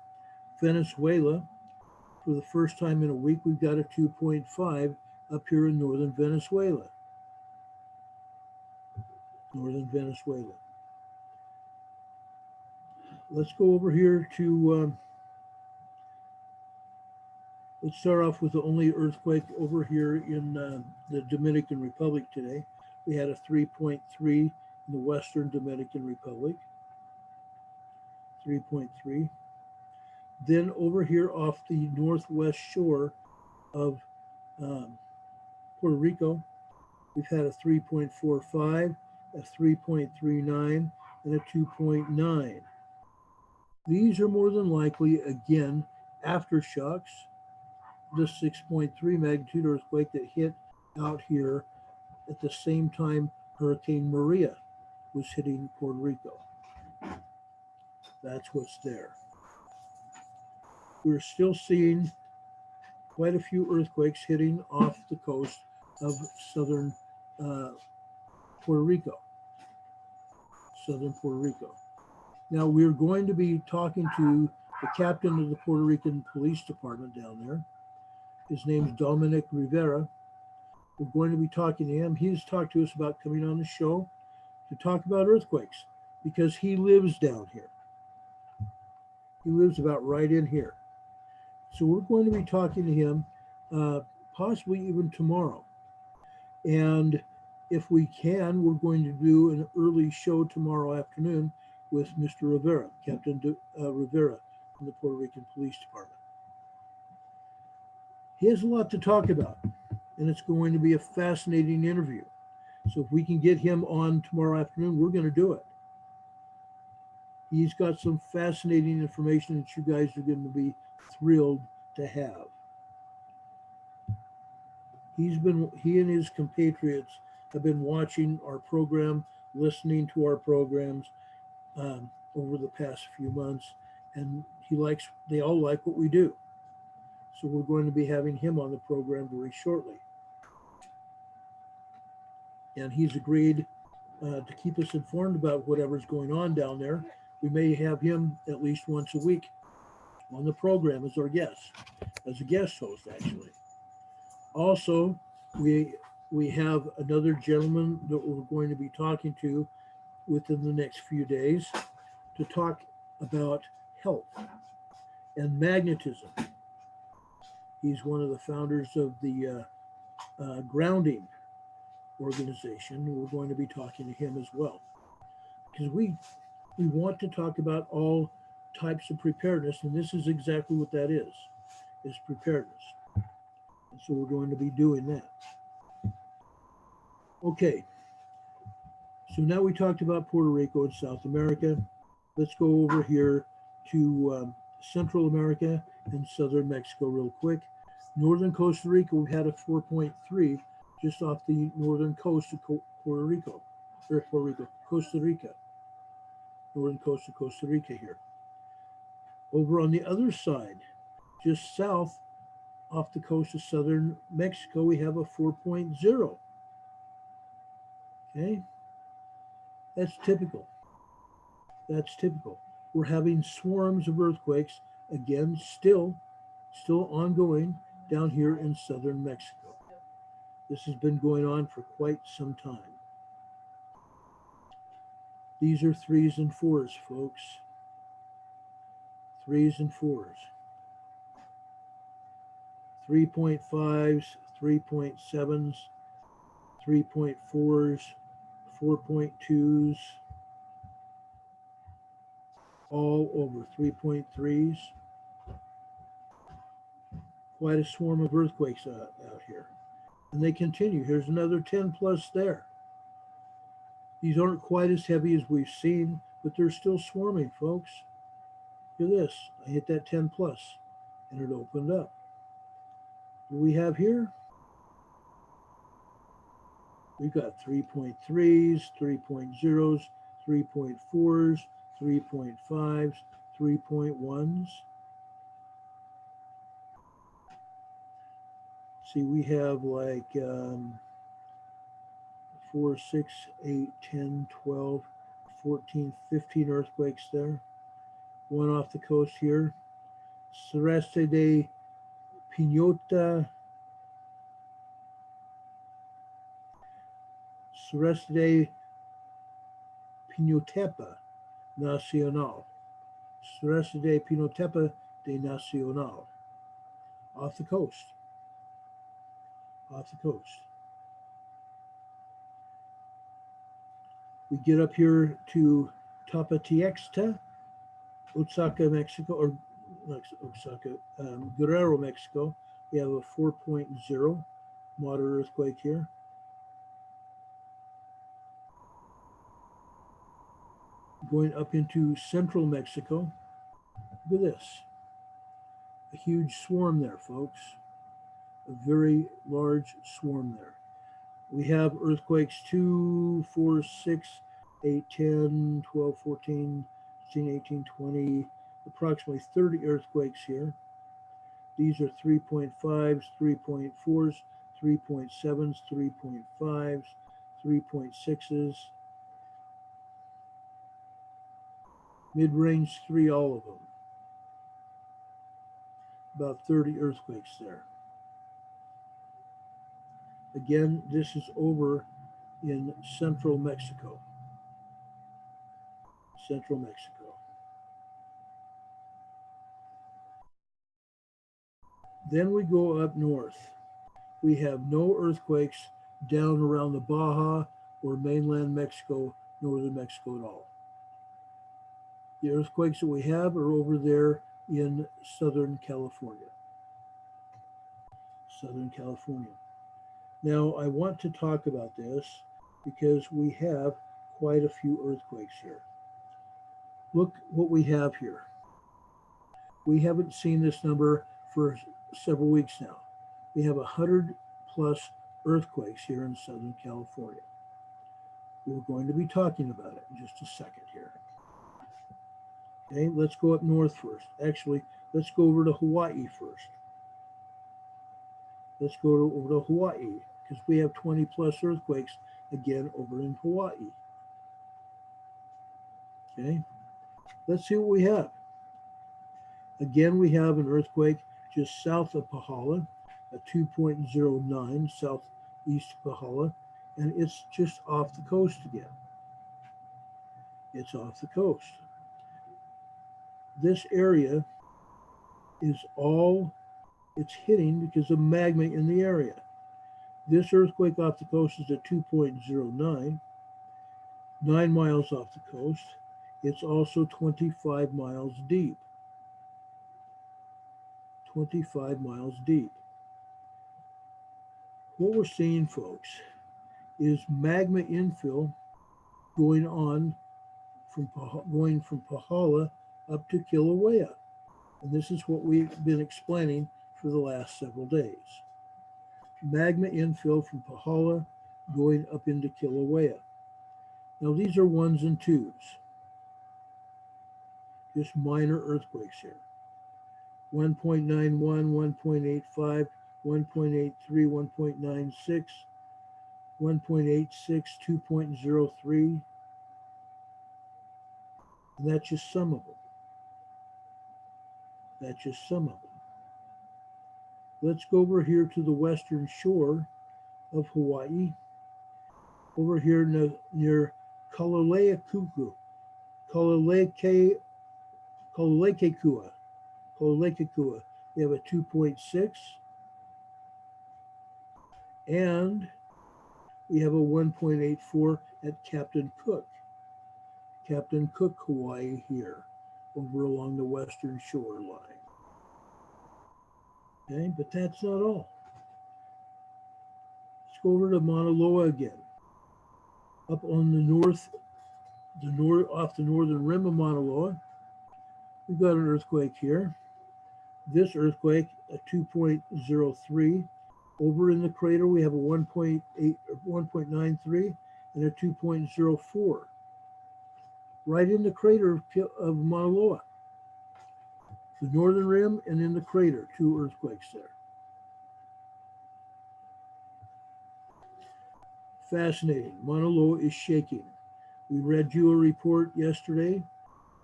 Venezuela. For the first time in a week, we've got a 2.5 up here in northern Venezuela. Let's go over here to, let's start off with the only earthquake over here in the Dominican Republic today. We had a 3.3 in the Western Dominican Republic. 3.3. Then over here off the northwest shore of Puerto Rico, we've had a 3.45, a 3.39, and a 2.9. These are more than likely, again, aftershocks, the 6.3 magnitude earthquake that hit out here at the same time Hurricane Maria was hitting Puerto Rico. That's what's there. We're still seeing quite a few earthquakes hitting off the coast of southern Puerto Rico. Now we're going to be talking to the captain of the Puerto Rican Police Department down there. His name's Dominic Rivera. We're going to be talking to him. He's talked to us about coming on the show to talk about earthquakes because he lives down here. He lives about right in here. So we're going to be talking to him possibly even tomorrow. And if we can, we're going to do an early show tomorrow afternoon with Mr. Rivera, Captain Rivera from the Puerto Rican Police Department. He has a lot to talk about, and it's going to be a fascinating interview. So if we can get him on tomorrow afternoon, we're going to do it. He's got some fascinating information that you guys are going to be thrilled to have. He and his compatriots have been watching our program, listening to our programs over the past few months, and they all like what we do. So we're going to be having him on the program very shortly. And he's agreed to keep us informed about whatever's going on down there. We may have him at least once a week on the program as our guest, as a guest host, actually. Also, we have another gentleman that we're going to be talking to within the next few days to talk about health and magnetism. He's one of the founders of the grounding organization. We're going to be talking to him as well, because we want to talk about all types of preparedness, and this is exactly what that is preparedness. And so we're going to be doing that. Okay, so now we talked about Puerto Rico and South America. Let's go over here to Central America and Southern Mexico real quick. Northern Costa Rica, we had a 4.3 just off the northern coast of Puerto Rico, Costa Rica. Northern coast of Costa Rica here. Over on the other side, just south off the coast of southern Mexico, we have a 4.0. Okay, that's typical. That's typical. We're having swarms of earthquakes, again, still ongoing down here in southern Mexico. This has been going on for quite some time. These are 3s and 4s, folks. 3s and 4s. 3.5s, 3.7s, 3.4s, 4.2s, all over 3.3s. Quite a swarm of earthquakes out here. And they continue. Here's another 10 plus there. These aren't quite as heavy as we've seen, but they're still swarming, folks. Look at this. I hit that 10 plus and it opened up. What do we have here? We've got 3.3s, 3.0s, 3.4s, 3.5s, 3.1s. See, we have like 4, 6, 8, 10, 12, 14, 15 earthquakes there. One off the coast here. Sureste de Pinota. Sureste de Pinotepa Nacional. Sureste de Pinotepa de Nacional. Off the coast. Off the coast. We get up here to Tapatiexta, Oaxaca, Mexico, or Oaxaca, Guerrero, Mexico. We have a 4.0 moderate earthquake here. Going up into central Mexico. Look at this. A huge swarm there, folks. A very large swarm there. We have earthquakes 2, 4, 6, 8, 10, 12, 14, 16, 18, 20, approximately 30 earthquakes here. These are 3.5s, 3.4s, 3.7s, 3.5s, 3.6s. Mid-range 3, all of them. About 30 earthquakes there. Again, this is over in central Mexico. Central Mexico. Then we go up north. We have no earthquakes down around the Baja or mainland Mexico, northern Mexico at all. The earthquakes that we have are over there in Southern California. Southern California. Now, I want to talk about this because we have quite a few earthquakes here. Look what we have here. We haven't seen this number for several weeks now. We have 100 plus earthquakes here in Southern California. We're going to be talking about it in just a second here. Okay, let's go up north first. Actually, let's go over to Hawaii first. Let's go over to Hawaii because we have 20 plus earthquakes again over in Hawaii. Okay, let's see what we have. Again, we have an earthquake just south of Pahala, a 2.09 southeast Pahala, and it's just off the coast again. It's off the coast. This area is all it's hitting because of magma in the area. This earthquake off the coast is at 2.09, 9 miles off the coast. It's also 25 miles deep. 25 miles deep. What we're seeing, folks, is magma infill going on from Pahala up to Kilauea. And this is what we've been explaining for the last several days. Magma infill from Pahala going up into Kilauea. Now these are ones and twos, just minor earthquakes here. 1.91, 1.85, 1.83, 1.96, 1.86, 2.03. And that's just some of them. That's just some of them. Let's go over here to the western shore of Hawaii, over here near Kalulekekua. We have a 2.6, and we have a 1.84 at Captain Cook, Hawaii here, over along the western shoreline. Okay, but that's not all. Let's go over to Mauna Loa again. Up on the north, off the northern rim of Mauna Loa, we've got an earthquake here. This earthquake, a 2.03. Over in the crater, we have a 1.8, 1.93 and a 2.04. Right in the crater of Mauna Loa. The northern rim and in the crater, 2 earthquakes there. Fascinating. Mauna Loa is shaking. We read you a report yesterday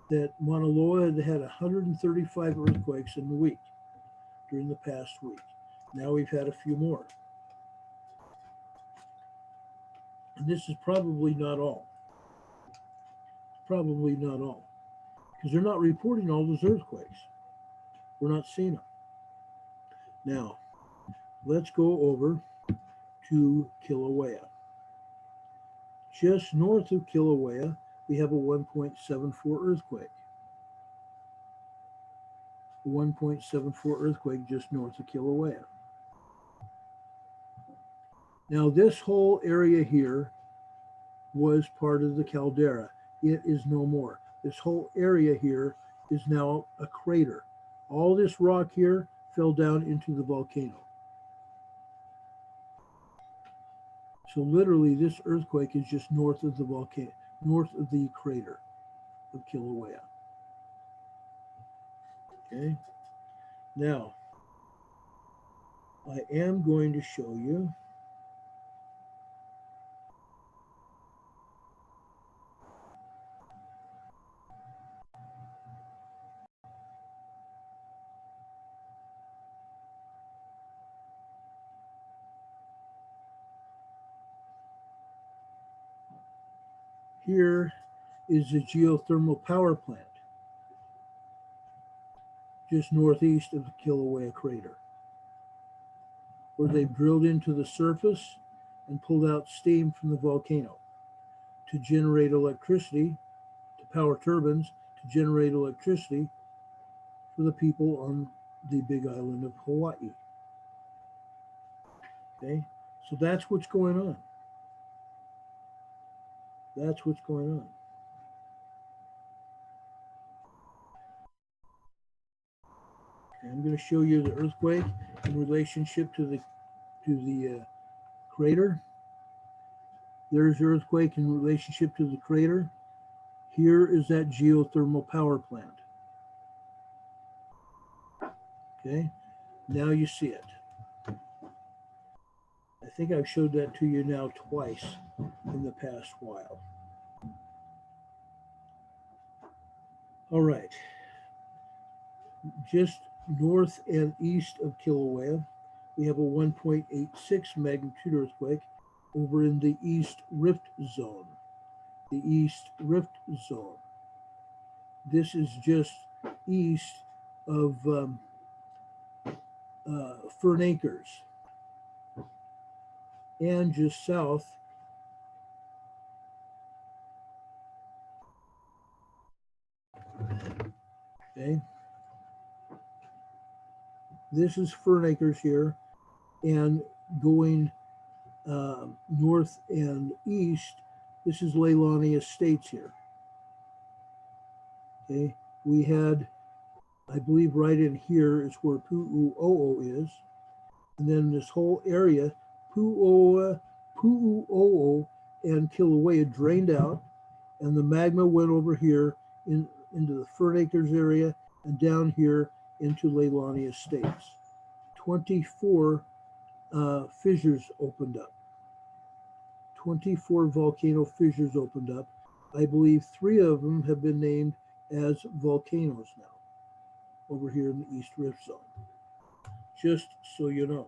that Mauna Loa had 135 earthquakes in the week, during the past week. Now we've had a few more. And this is probably not all. Probably not all. Because they're not reporting all those earthquakes. We're not seeing them. Now, let's go over to Kilauea. Just north of Kilauea, we have a 1.74 earthquake. A 1.74 earthquake just north of Kilauea. Now, this whole area here was part of the caldera. It is no more. This whole area here is now a crater. All this rock here fell down into the volcano. So literally this earthquake is just north of the volcano, north of the crater of Kilauea. Okay. Now, I am going to show you here is a geothermal power plant just northeast of the Kilauea crater, where they've drilled into the surface and pulled out steam from the volcano to generate electricity, to power turbines, to generate electricity for the people on the big island of Hawaii. Okay, so that's what's going on. That's what's going on. Okay, I'm going to show you the earthquake in relationship to the crater. There's the earthquake in relationship to the crater. Here is that geothermal power plant. Okay, now you see it. think I've showed that to you now twice in the past while. All right, just north and east of Kilauea, we have a 1.86 magnitude earthquake over in the East Rift Zone. The East Rift Zone. This is just east of Fern Acres and just south okay. This is Fern Acres here, and going north and east, this is Leilani Estates here. Okay, we had, I believe right in here is where Pu'u'o'o is, and then this whole area, Pu'u'o'o and Kilauea drained out, and the magma went over here into the Fern Acres area and down here into Leilani Estates. 24 fissures opened up. 24 volcano fissures opened up. I believe 3 of them have been named as volcanoes now over here in the East Rift Zone. Just so you know.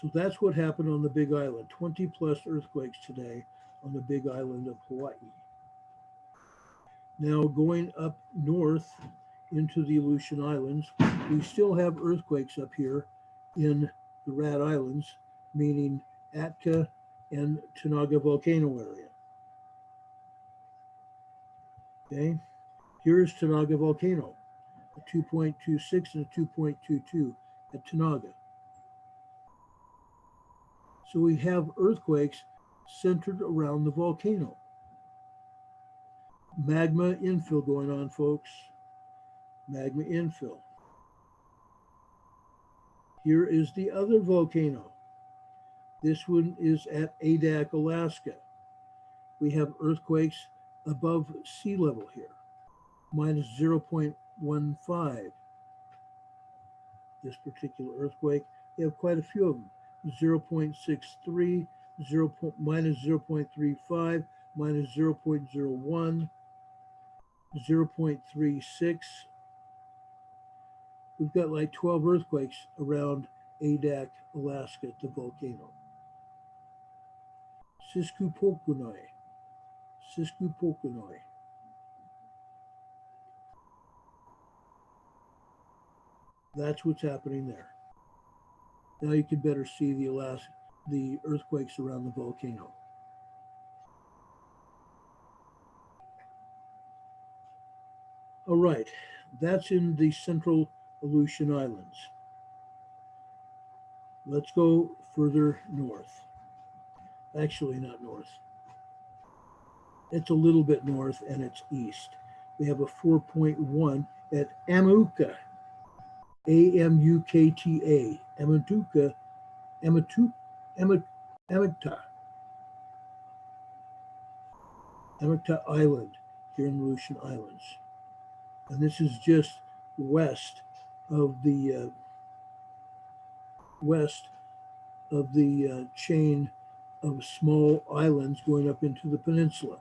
So that's what happened on the Big Island. 20 plus earthquakes today on the Big Island of Hawaii. Now going up north into the Aleutian Islands, we still have earthquakes up here in the Rat Islands, meaning Atka and Tanaga volcano area. Okay, here's Tanaga volcano, a 2.26 and a 2.22 at Tanaga. So we have earthquakes centered around the volcano. Magma infill going on, folks. Magma infill. Here is the other volcano. This one is at Adak, Alaska. We have earthquakes above sea level here, minus 0.15. This particular earthquake, we have quite a few of them. 0.63, minus 0.35, minus 0.01, 0.36. We've got like 12 earthquakes around Adak, Alaska at the volcano. Sisquopoconoi. That's what's happening there. Now you can better see the earthquakes around the volcano. All right, that's in the central Aleutian Islands. Let's go further north. Actually, not north. It's a little bit north and it's east. We have a 4.1 at Amukta. A-M-U-K-T-A. Amukta. Amukta Island here in the Aleutian Islands. And this is just west of the chain of small islands going up into the peninsula.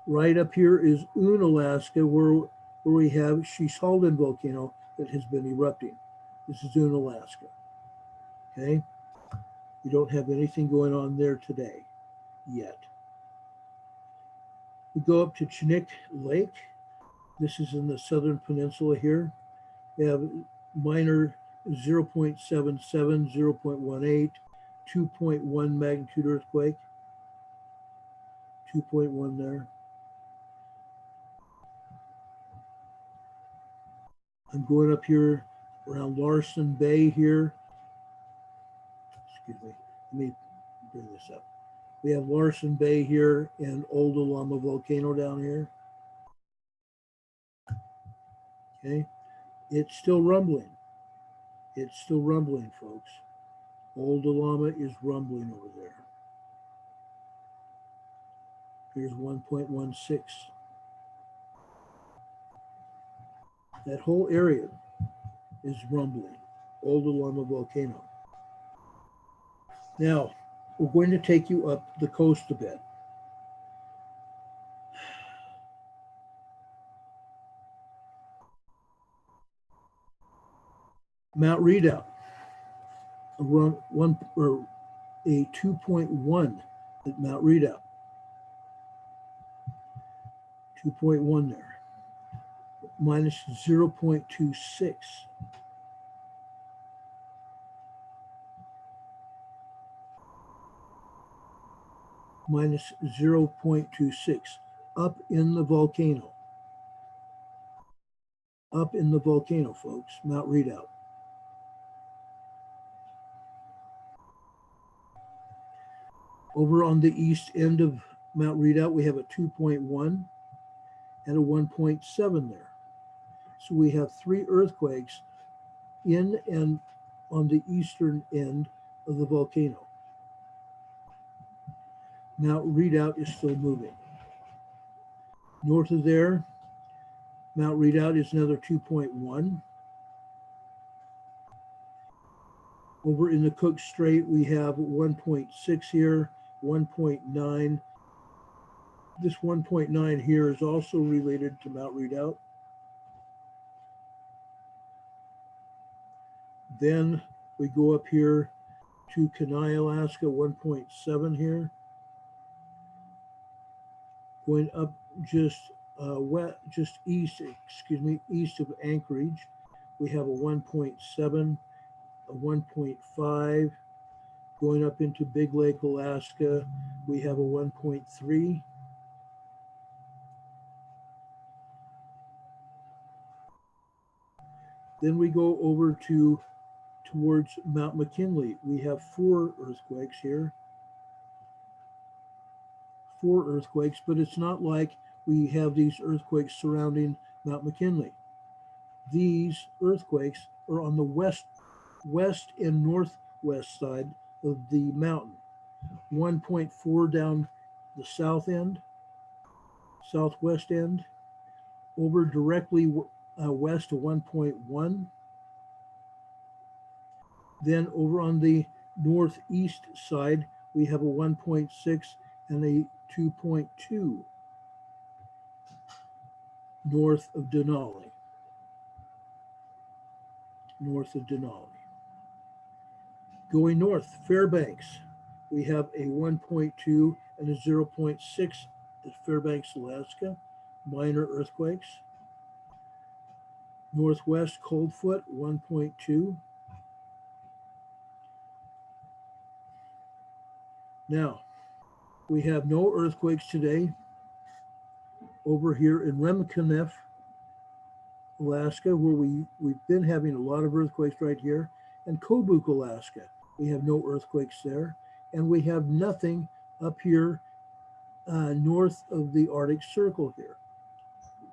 Right up here is Unalaska, where we have Shishalden volcano that has been erupting. This is Unalaska. Okay, we don't have anything going on there today yet. We go up to Chinook Lake. This is in the southern peninsula here. We have minor 0.77, 0.18, 2.1 magnitude earthquake. 2.1 there. I'm going up here around Larsen Bay here. Excuse me, let me bring this up. We have Larsen Bay here and Old Alama volcano down here. Okay, it's still rumbling. It's still rumbling, folks. Old Alama is rumbling over there. Here's 1.16. That whole area is rumbling. Old Lama volcano. Now, we're going to take you up the coast a bit. Mount Redoubt, around a 2.1 at Mount Redoubt. 2.1 there. Minus 0.26. Minus 0.26. Up in the volcano. Up in the volcano, folks. Mount Redoubt. Over on the east end of Mount Redoubt, we have a 2.1 and a 1.7 there. So we have 3 earthquakes in and on the eastern end of the volcano. Mount Redoubt is still moving. North of there, Mount Redoubt is another 2.1. Over in the Cook Strait, we have 1.6 here, 1.9. This 1.9 here is also related to Mount Redoubt. Then we go up here to Kenai, Alaska, 1.7 here. Going up just east of Anchorage, we have a 1.7, a 1.5. Going up into Big Lake, Alaska, we have a 1.3. Then we go over towards Mount McKinley. We have 4 earthquakes here. 4 earthquakes, but it's not like we have these earthquakes surrounding Mount McKinley. These earthquakes are on the west and northwest side of the mountain. 1.4 down the south end, southwest end, over directly west to 1.1. Then over on the northeast side, we have a 1.6 and a 2.2 north of Denali. North of Denali. Going north, Fairbanks, we have a 1.2 and a 0.6 at Fairbanks, Alaska, minor earthquakes. Northwest, Coldfoot, 1.2. Now, we have no earthquakes today over here in Remkenef, Alaska, where we've been having a lot of earthquakes right here, and Kobuk, Alaska. We have no earthquakes there, and we have nothing up here north of the Arctic Circle here.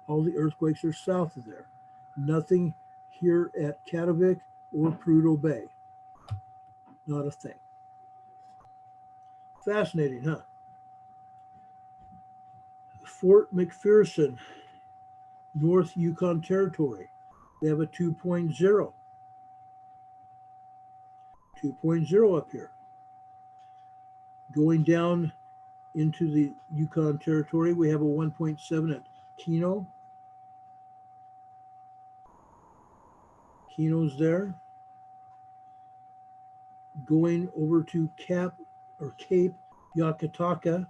All the earthquakes are south of there. Nothing here at Katavik or Prudhoe Bay. Not a thing. Fascinating, huh? Fort McPherson, North Yukon Territory. They have a 2.0. 2.0 up here. Going down into the Yukon Territory, we have a 1.7 at Keno. Keno's there. Going over to Cape Yakutaka,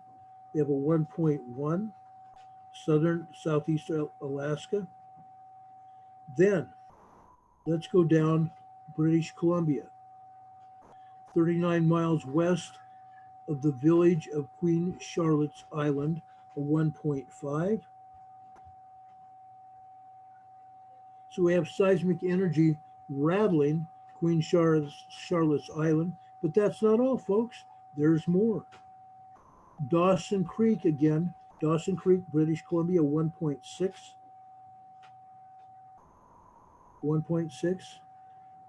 we have a 1.1. Southeast Alaska. Then let's go down British Columbia, 39 miles west of the village of Queen Charlotte's Island, a 1.5. So we have seismic energy rattling Queen Charlotte's Island, but that's not all, folks. There's more. Dawson Creek again. Dawson Creek, British Columbia, 1.6. 1.6.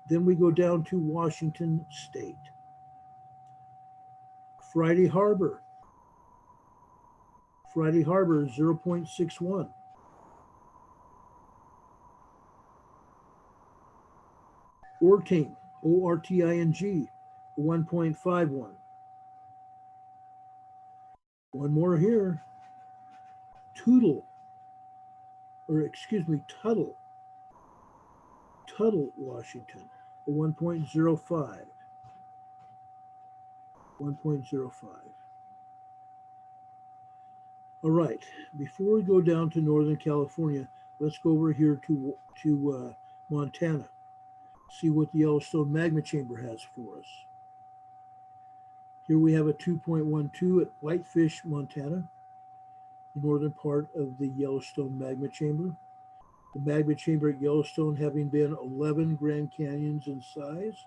Then we go down to Washington State. Friday Harbor. Friday Harbor, 0.61. Orting, ORTING, 1.51. One more here. Tuttle, or excuse me, Tuttle, Washington, 1.05. 1.05. All right, before we go down to Northern California, let's go over here to Montana, see what the Yellowstone magma chamber has for us. Here we have a 2.12 at Whitefish, Montana, the northern part of the Yellowstone magma chamber. The magma chamber at Yellowstone having been 11 Grand Canyons in size.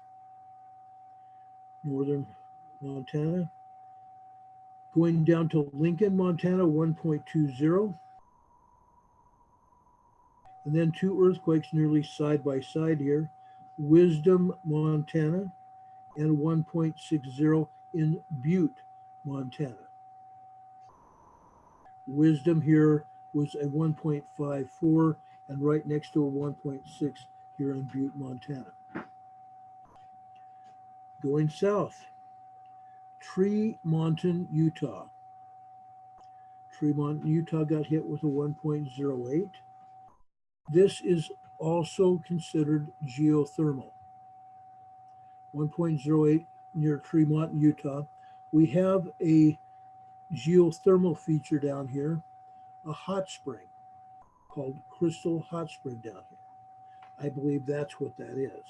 Northern Montana. Going down to Lincoln, Montana, 1.20. And then two earthquakes nearly side by side here. Wisdom, Montana, and 1.60 in Butte, Montana. Wisdom here was a 1.54 and right next to a 1.6 here in Butte, Montana. Going south, Tremonton, Utah. Tremonton, Utah got hit with a 1.08. This is also considered geothermal. 1.08 near Tremonton, Utah. We have a geothermal feature down here, a hot spring called Crystal Hot Spring down here. I believe that's what that is.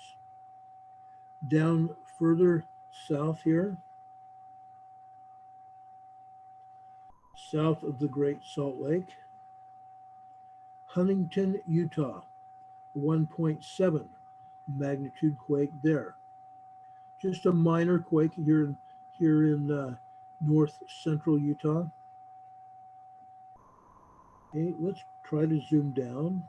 Down further south here, south of the Great Salt Lake, Huntington, Utah, 1.7 magnitude quake there. Just a minor quake here in north central Utah. Okay, let's try to zoom down.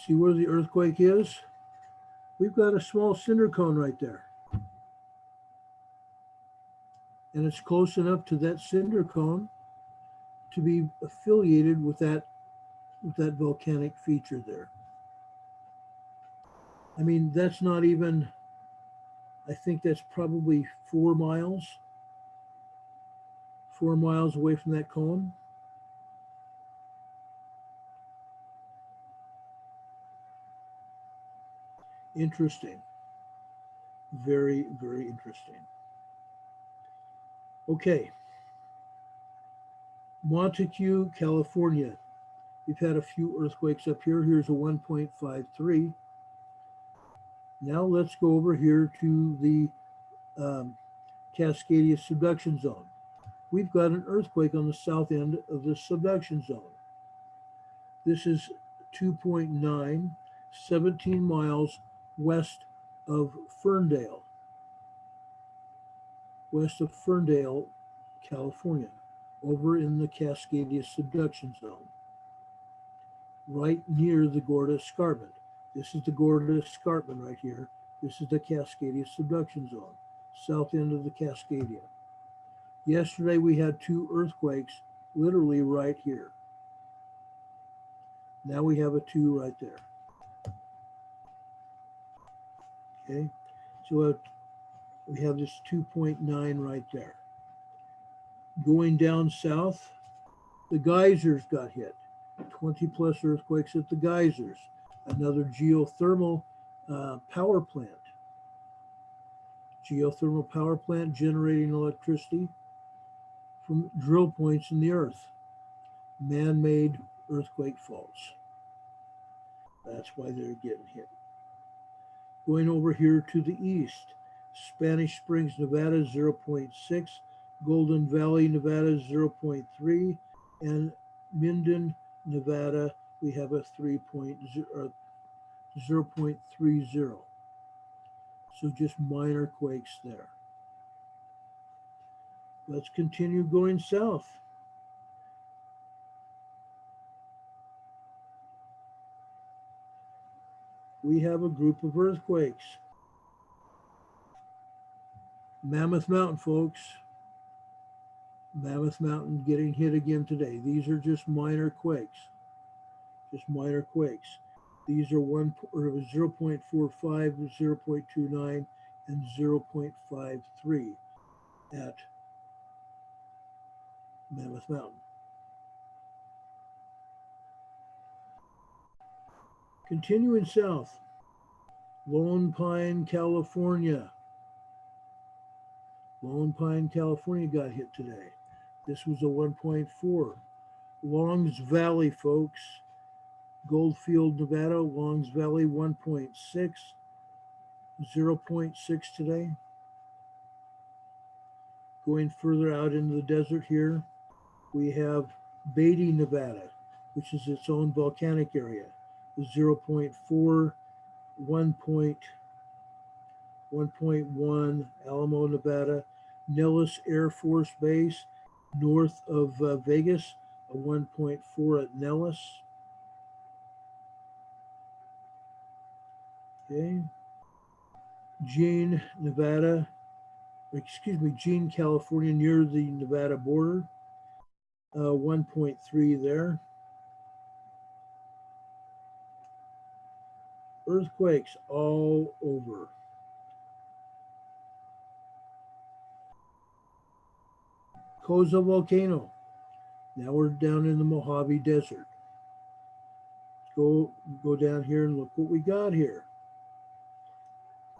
See where the earthquake is? We've got a small cinder cone right there. And it's close enough to that cinder cone to be affiliated with that volcanic feature there. I mean, that's not even, I think that's probably 4 miles away from that cone. Interesting. Very, very interesting. Okay. Montague, California. We've had a few earthquakes up here. Here's a 1.53. Now let's go over here to the Cascadia subduction zone. We've got an earthquake on the south end of the subduction zone. This is 2.9, 17 miles west of Ferndale, California, over in the Cascadia subduction zone, right near the Gorda Escarpment. This is the Gorda Escarpment right here. This is the Cascadia subduction zone, south end of the Cascadia. Yesterday we had 2 earthquakes literally right here. Now we have a 2 right there. Okay, so we have this 2.9 right there. Going down south, the geysers got hit. 20 plus earthquakes at the geysers. Another geothermal power plant. Geothermal power plant generating electricity from drill points in the earth. Man-made earthquake faults. That's why they're getting hit. Going over here to the east, Spanish Springs, Nevada, 0.6, Golden Valley, Nevada, 0.3, and Minden, Nevada, we have a 0.30. So just minor quakes there. Let's continue going south. We have a group of earthquakes. Mammoth Mountain, folks. Mammoth Mountain getting hit again today. These are just minor quakes. just minor quakes. These are 0.45, 0.29, and 0.53 at Mammoth Mountain. Continuing south, Lone Pine, California. Lone Pine, California got hit today. This was a 1.4. Longs Valley, folks. Goldfield, Nevada, Longs Valley, 1.6. 0.6 today. Going further out into the desert here, we have Beatty, Nevada, which is its own volcanic area. 0.4, 1.1, Alamo, Nevada. Nellis Air Force Base, north of Vegas, a 1.4 at Nellis. Okay. Jean, Nevada, Jean, California, near the Nevada border, 1.3 there. Earthquakes all over. Koza volcano. Now we're down in the Mojave Desert. Go down here and look what we got here.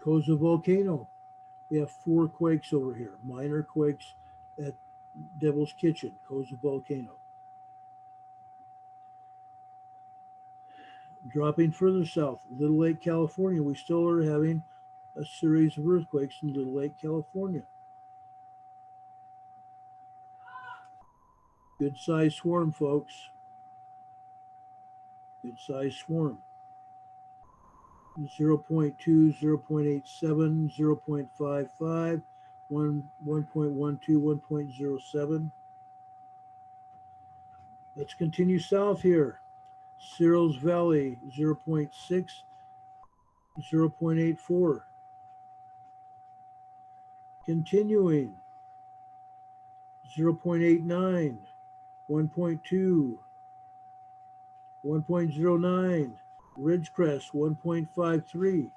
Koza volcano. We have 4 quakes over here. Minor quakes at Devil's Kitchen, Koza volcano. Dropping further south, Little Lake, California. We still are having a series of earthquakes in Little Lake, California. Good size swarm, folks. Good size swarm. 0.2, 0.87, 0.55, 1.12, 1.07. Let's continue south here. Cyril's Valley, 0.6, 0.84. Continuing, 0.89, 1.2, 1.09, Ridgecrest, 1.53.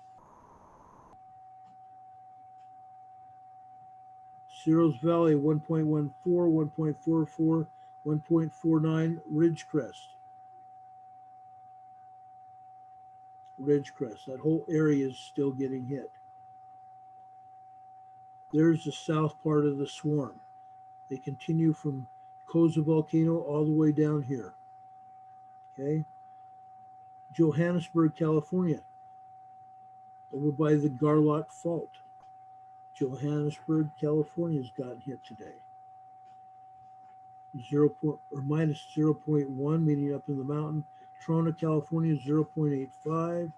Cyril's Valley, 1.14, 1.44, 1.49, Ridgecrest. Ridgecrest, that whole area is still getting hit. There's the south part of the swarm. They continue from Koza volcano all the way down here. Okay. Johannesburg, California, over by the Garlock Fault. Johannesburg, California has gotten hit today. Minus 0.1, meaning up in the mountain. Trona, California, 0.85.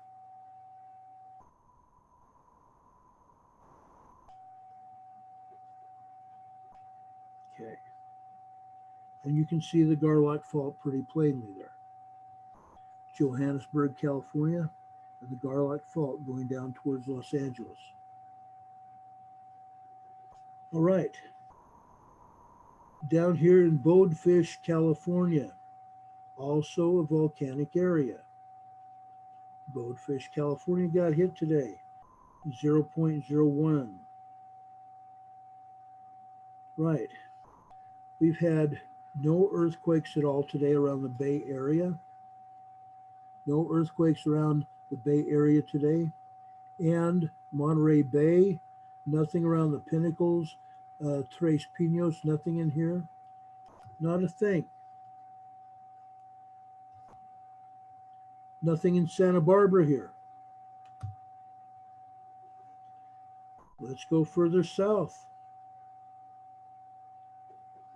Okay. And you can see the Garlock Fault pretty plainly there. Johannesburg, California, and the Garlock Fault going down towards Los Angeles. All right. Down here in Bodefish, California, also a volcanic area. Bodefish, California got hit today, 0.01. Right. We've had no earthquakes at all today around the Bay Area. No earthquakes around the Bay Area today. And Monterey Bay, nothing around the Pinnacles, Tres Pinos, nothing in here. Not a thing. Nothing in Santa Barbara here. Let's go further south.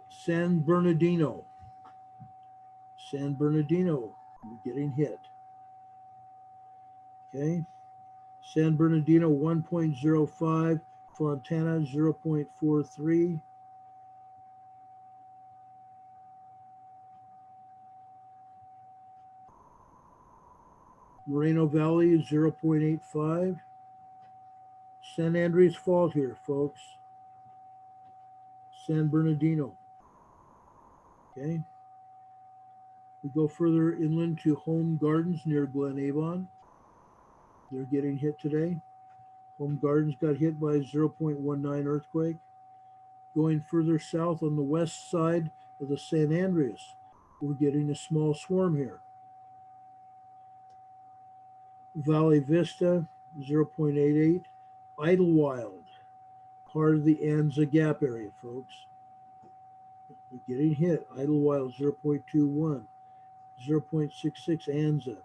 San Bernardino. San Bernardino, we're getting hit. Okay. San Bernardino, 1.05. Fontana, 0.43. Moreno Valley, 0.85. San Andreas Fault here, folks. San Bernardino. Okay. We go further inland to Home Gardens near Glen Avon. They're getting hit today. Home Gardens got hit by a 0.19 earthquake. Going further south on the west side of the San Andreas, we're getting a small swarm here. Valley Vista, 0.88. Idlewild, part of the Anza Gap area, folks. We're getting hit. Idlewild, 0.21. 0.66 Anza.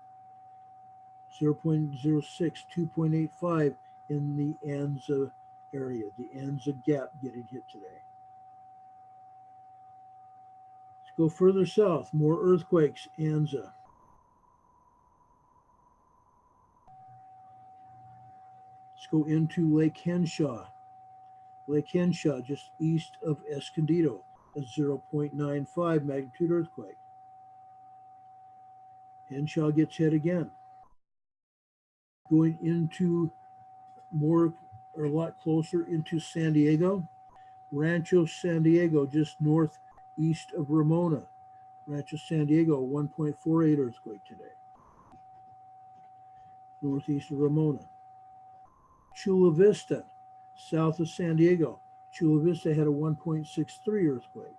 0.06, 2.85 in the Anza area, the Anza Gap getting hit today. Let's go further south, more earthquakes, Anza. Let's go into Lake Henshaw. Lake Henshaw, just east of Escondido, a 0.95 magnitude earthquake. Henshaw gets hit again. Going into more, or a lot closer into San Diego. Rancho San Diego, just northeast of Ramona. Rancho San Diego, 1.48 earthquake today. Northeast of Ramona. Chula Vista, south of San Diego. Chula Vista had a 1.63 earthquake.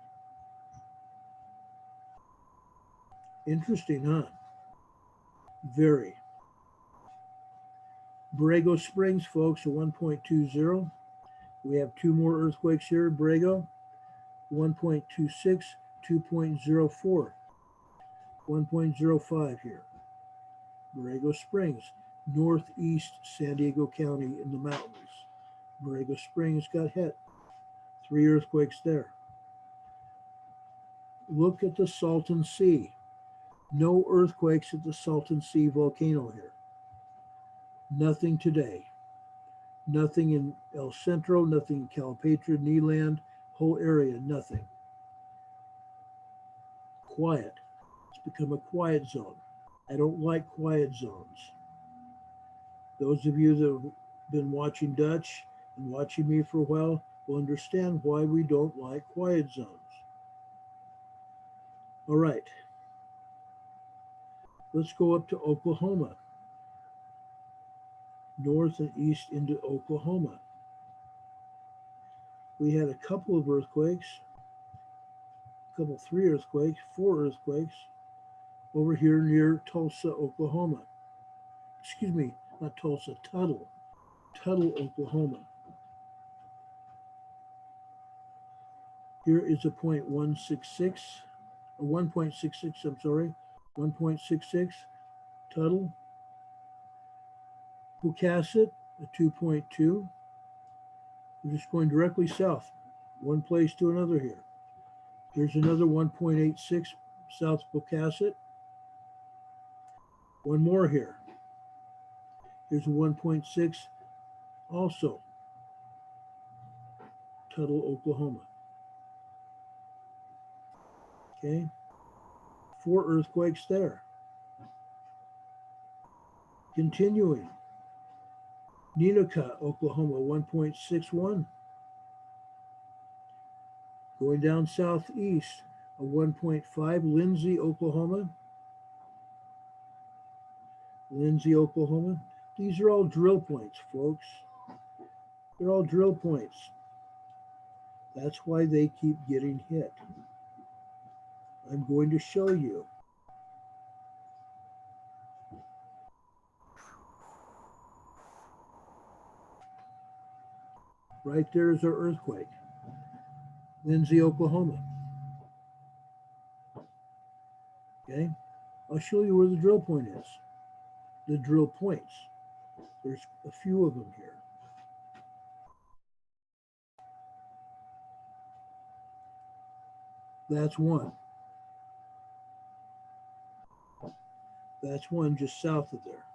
Interesting, huh? Very. Borrego Springs, folks, a 1.20. We have two more earthquakes here. Borrego, 1.26, 2.04, 1.05 here. Borrego Springs, northeast San Diego County in the mountains. Borrego Springs got hit. 3 earthquakes there. Look at the Salton Sea. No earthquakes at the Salton Sea volcano here. Nothing today. Nothing in El Centro, nothing in Calipatria, Kneeland, whole area, nothing. Quiet. It's become a quiet zone. I don't like quiet zones. Those of you that have been watching Dutch and watching me for a while will understand why we don't like quiet zones. All right. Let's go up to Oklahoma. North and east into Oklahoma. We had a couple of earthquakes, 3 earthquakes, 4 earthquakes over here near Tulsa, Oklahoma. Excuse me, not Tulsa, Tuttle, Oklahoma. Here is a 0.166, or 1.66, I'm sorry, 1.66, Tuttle. Pocasset, a 2.2. We're just going directly south, one place to another here. Here's another 1.86 South Pocasset. One more here. Here's a 1.6 also, Tuttle, Oklahoma. Okay, 4 earthquakes there. Continuing, Neenah, Oklahoma, 1.61. Going down southeast, a 1.5, Lindsay, Oklahoma. Lindsay, Oklahoma. These are all drill points, folks. They're all drill points. That's why they keep getting hit. I'm going to show you. Right there is our earthquake. Lindsay, Oklahoma. Okay, I'll show you where the drill point is. The drill points. There's a few of them here. That's one. That's one just south of there.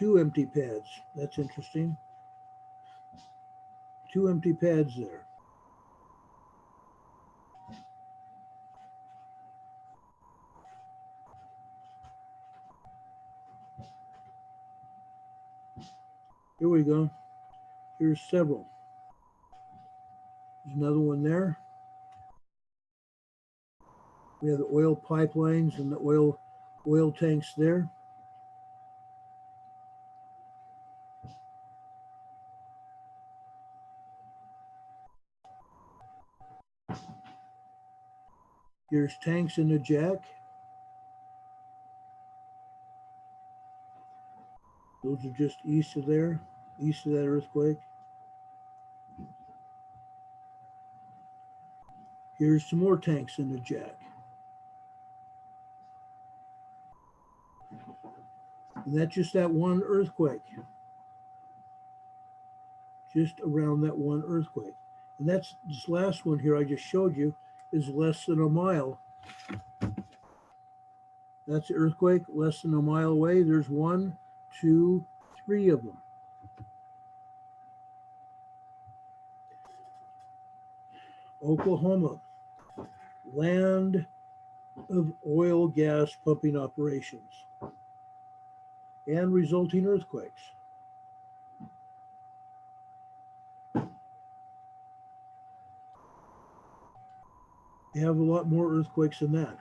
2 empty pads. That's interesting. 2 empty pads there. Here we go. Here's several. There's another one there. We have the oil pipelines and the oil tanks there. Here's tanks in the jack. Those are just east of there, east of that earthquake. Here's some more tanks in the jack. And that's just that one earthquake. Just around that one earthquake. And that's this last one here I just showed you is less than a mile. That's the earthquake less than a mile away. There's 1, 2, 3 of them. Oklahoma, land of oil gas pumping operations and resulting earthquakes. They have a lot more earthquakes than that.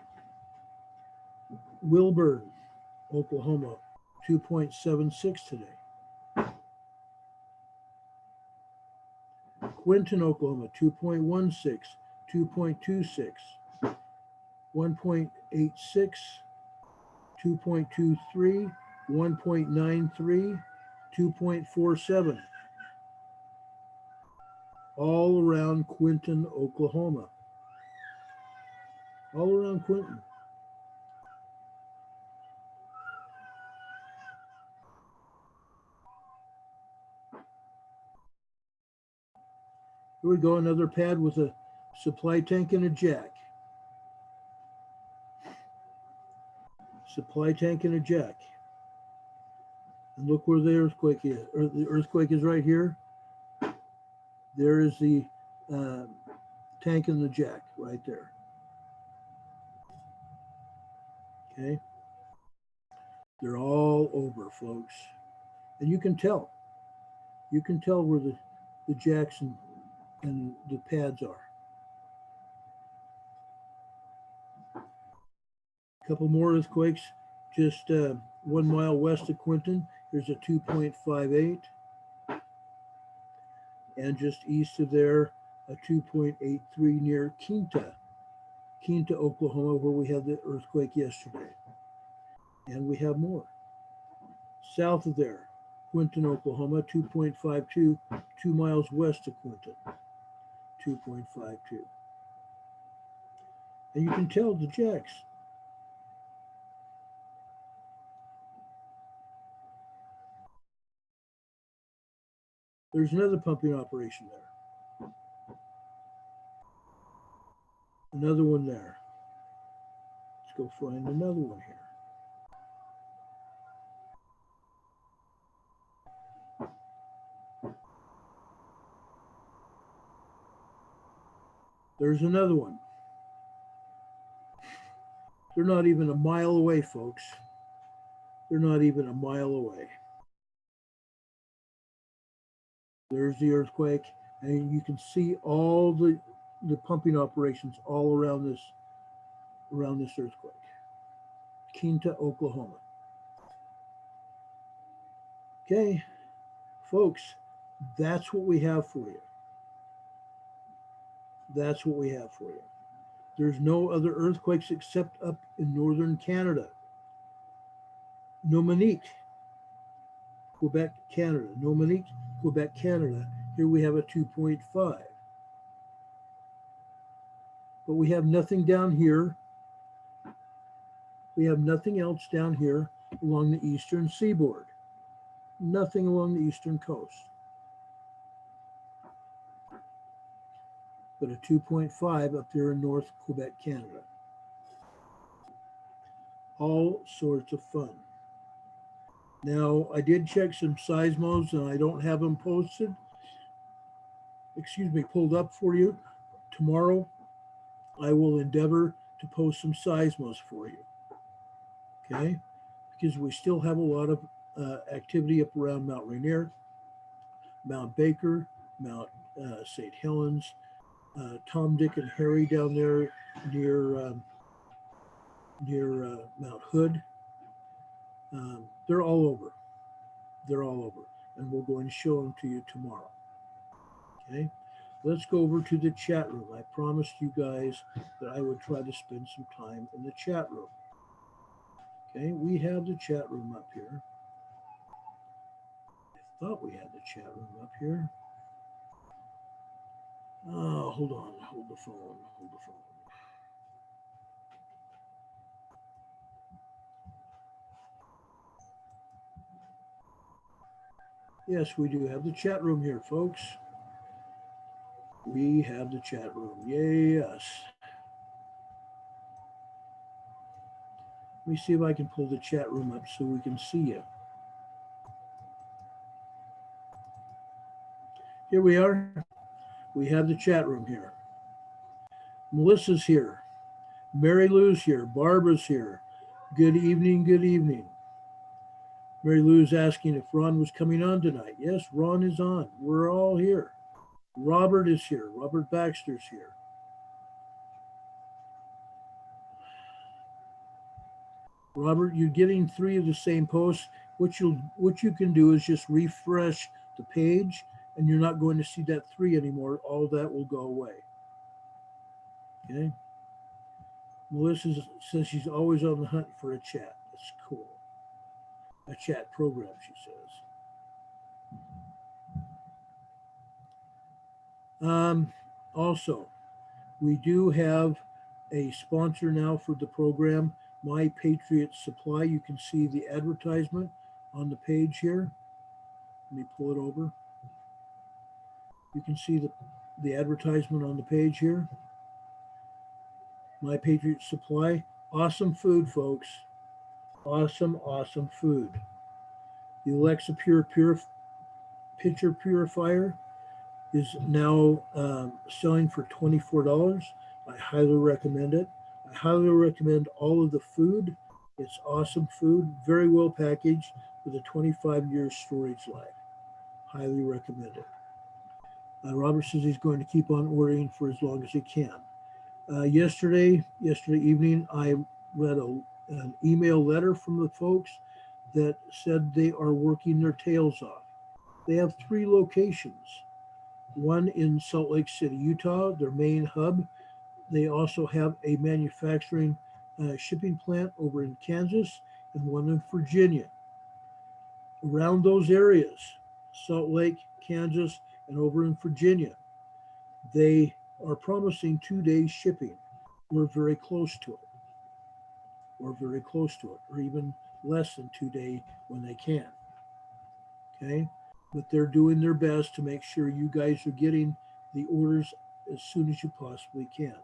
Wilburn, Oklahoma, 2.76 today. Quinton, Oklahoma, 2.16, 2.26, 1.86, 2.23, 1.93, 2.47. All around Quinton, Oklahoma. All around Quinton. Here we go, another pad with a supply tank and a jack. Supply tank and a jack. And look where the earthquake is. The earthquake is right here. There is the tank and the jack right there. Okay. They're all over, folks. And you can tell. You can tell where the jacks and the pads are. A couple more earthquakes just 1 mile west of Quinton. Here's a 2.58. And just east of there, a 2.83 near Quinta, Oklahoma, where we had the earthquake yesterday. And we have more. South of there, Quinton, Oklahoma, 2.52, 2 miles west of Quinton, 2.52. And you can tell the jacks. There's another pumping operation there. Another one there. Let's go find another one here. There's another one. They're not even a mile away, folks. They're not even a mile away. There's the earthquake, and you can see all the pumping operations all around this earthquake. Quinta, Oklahoma. Okay, folks, that's what we have for you. That's what we have for you. There's no other earthquakes except up in northern Canada. Nominique, Quebec, Canada. Nominique, Quebec, Canada. Here we have a 2.5. But we have nothing down here. We have nothing else down here along the eastern seaboard. Nothing along the eastern coast. But a 2.5 up there in North Quebec, Canada. All sorts of fun. Now, I did check some seismos and I don't have them posted, pulled up for you. Tomorrow, I will endeavor to post some seismos for you, okay? Because we still have a lot of activity up around Mount Rainier, Mount Baker, Mount St. Helens, Tom, Dick, and Harry down there near Mount Hood. They're all over. They're all over. And we're going to show them to you tomorrow. Okay. Let's go over to the chat room. I promised you guys that I would try to spend some time in the chat room. Okay. We have the chat room up here. I thought we had the chat room up here. Oh, hold on. Hold the phone. Hold the phone. Yes, we do have the chat room here, folks. We have the chat room. Yes. Let me see if I can pull the chat room up so we can see you. Here we are. We have the chat room here. Melissa's here. Mary Lou's here. Barbara's here. Good evening. Good evening. Mary Lou's asking if Ron was coming on tonight. Yes, Ron is on. We're all here. Robert is here. Robert Baxter's here. Robert, you're getting 3 of the same posts. What you can do is just refresh the page, and you're not going to see that 3 anymore. All that will go away. Okay. Melissa says she's always on the hunt for a chat. That's cool. A chat program, she says. Also, we do have a sponsor now for the program, My Patriot Supply. You can see the advertisement on the page here. Let me pull it over. You can see the advertisement on the page here. My Patriot Supply. Awesome food, folks. Awesome, awesome food. The Alexa Pure Pitcher Purifier is now selling for $24. I highly recommend it. I highly recommend all of the food. It's awesome food, very well packaged with a 25-year storage life. Highly recommend it. Robert says he's going to keep on ordering for as long as he can. Yesterday evening, I read an email letter from the folks that said they are working their tails off. They have 3 locations. One in Salt Lake City, Utah, their main hub. They also have a manufacturing shipping plant over in Kansas and one in Virginia. Around those areas, Salt Lake, Kansas, and over in Virginia, they are promising 2-day shipping. We're very close to it. We're very close to it, or even less than 2-day when they can. Okay? But they're doing their best to make sure you guys are getting the orders as soon as you possibly can.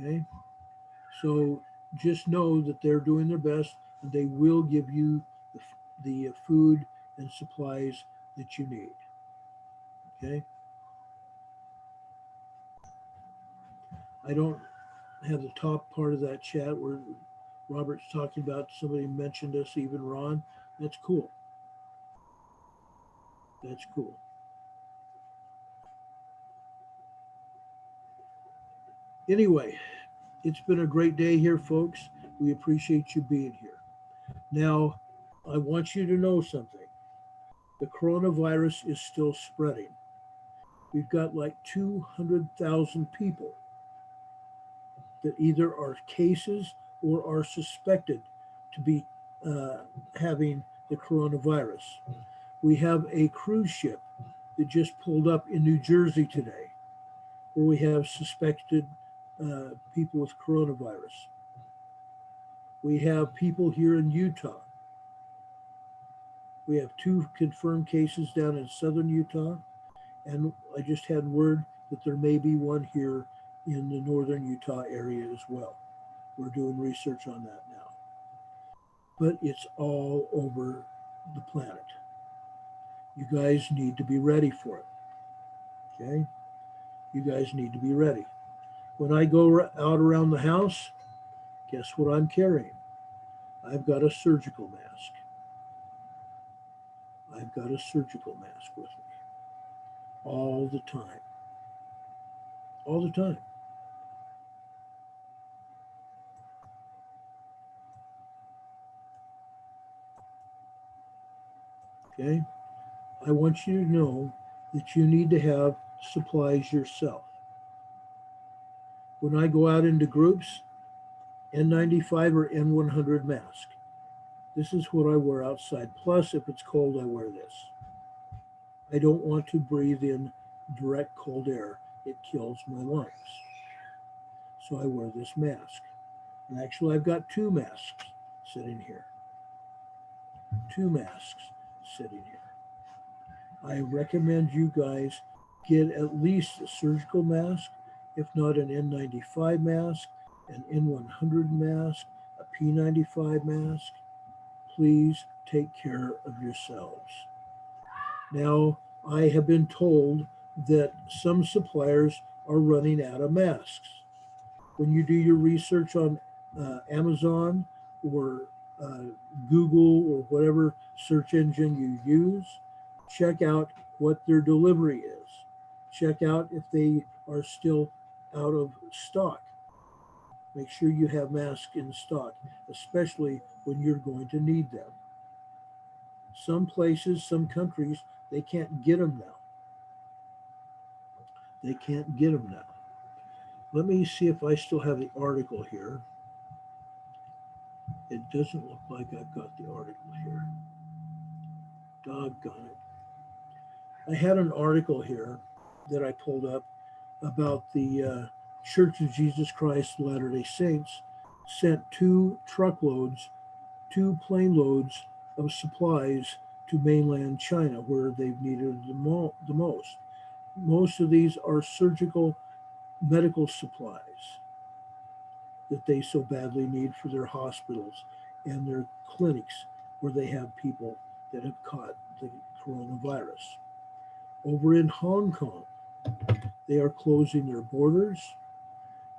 Okay? So just know that they're doing their best and they will give you the food and supplies that you need. Okay? I don't have the top part of that chat where Robert's talking about somebody mentioned us, even Ron. That's cool. That's cool. Anyway, it's been a great day here, folks. We appreciate you being here. Now, I want you to know something. The coronavirus is still spreading. We've got like 200,000 people that either are cases or are suspected to be having the coronavirus. We have a cruise ship that just pulled up in New Jersey today, where we have suspected people with coronavirus. We have people here in Utah. We have 2 confirmed cases down in southern Utah, and I just had word that there may be one here in the northern Utah area as well. We're doing research on that now. but it's all over the planet. You guys need to be ready for it. Okay? You guys need to be ready. When I go out around the house, guess what I'm carrying? I've got a surgical mask. I've got a surgical mask with me all the time. All the time. Okay? I want you to know that you need to have supplies yourself. When I go out into groups, N95 or N100 mask. This is what I wear outside. Plus, if it's cold, I wear this. I don't want to breathe in direct cold air. It kills my lungs. So I wear this mask. And actually, I've got two masks sitting here. Two masks sitting here. I recommend you guys get at least a surgical mask, if not an N95 mask, an N100 mask, a P95 mask. Please take care of yourselves. Now, I have been told that some suppliers are running out of masks. When you do your research on Amazon or Google or whatever search engine you use, check out what their delivery is. Check out if they are still out of stock. Make sure you have masks in stock, especially when you're going to need them. Some places, some countries, they can't get them now. They can't get them now. Let me see if I still have the article here. It doesn't look like I've got the article here. Doggone it. I had an article here that I pulled up about the Church of Jesus Christ of Latter-day Saints sent two plane loads of supplies to mainland China where they've needed the most. Most of these are surgical medical supplies that they so badly need for their hospitals and their clinics where they have people that have caught the coronavirus. Over in Hong Kong, they are closing their borders.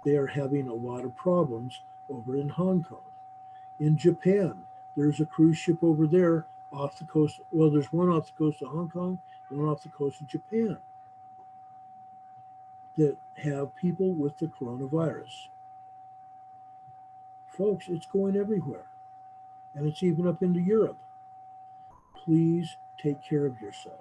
They are having a lot of problems over in Hong Kong. In Japan, there's a cruise ship over there off the coast. Well, there's one off the coast of Hong Kong, one off the coast of Japan that have people with the coronavirus. Folks, it's going everywhere, and it's even up into Europe. Please take care of yourselves.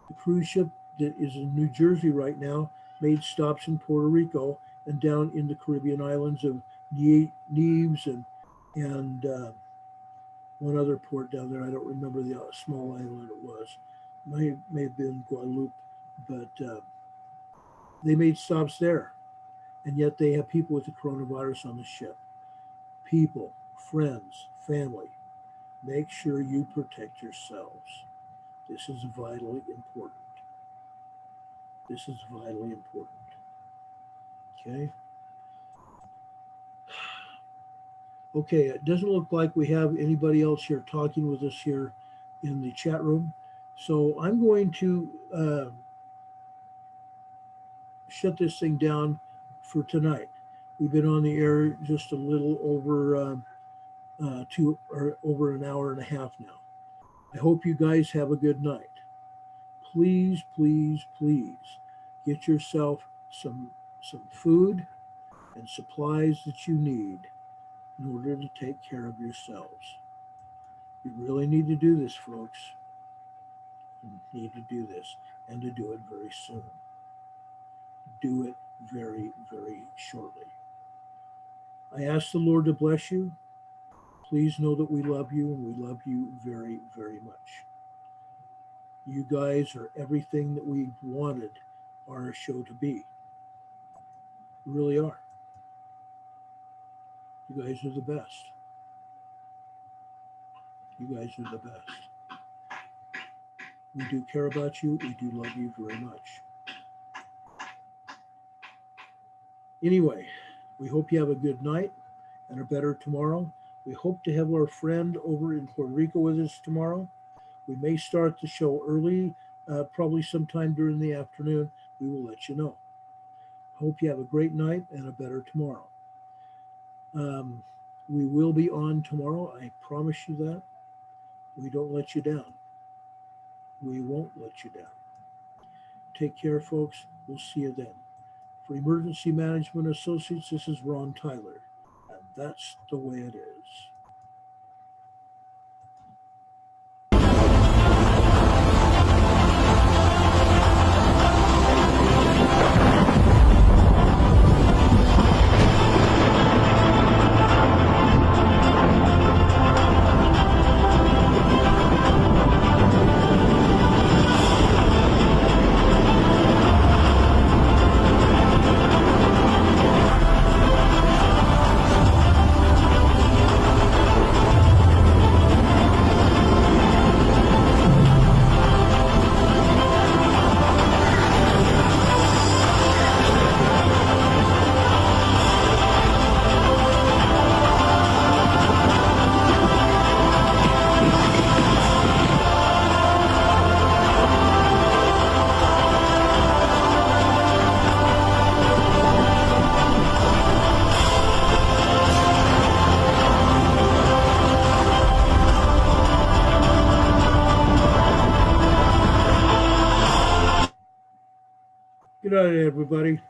The cruise ship that is in New Jersey right now made stops in Puerto Rico and down in the Caribbean islands of Neves and one other port down there. I don't remember the small island it was. May have been Guadeloupe, but they made stops there. And yet they have people with the coronavirus on the ship. People, friends, family, make sure you protect yourselves. This is vitally important. This is vitally important. Okay? Okay, it doesn't look like we have anybody else here talking with us here in the chat room. So I'm going to shut this thing down for tonight. We've been on the air just a little over over an hour and a half now. I hope you guys have a good night. Please, please, please get yourself some food and supplies that you need in order to take care of yourselves. You really need to do this, folks. You need to do this and to do it very soon. Do it very, very shortly. I ask the Lord to bless you. Please know that we love you and we love you very, very much. You guys are everything that we wanted our show to be. You really are. You guys are the best. You guys are the best. We do care about you. We do love you very much. Anyway, we hope you have a good night and are better tomorrow. We hope to have our friend over in Puerto Rico with us tomorrow. We may start the show early, probably sometime during the afternoon. We will let you know. Hope you have a great night and a better tomorrow. Um, we will be on tomorrow. I promise you that. We don't let you down. We won't let you down. Take care, folks. We'll see you then. For Emergency Management Associates, this is Ron Tyler, and that's the way it is. Good night, everybody.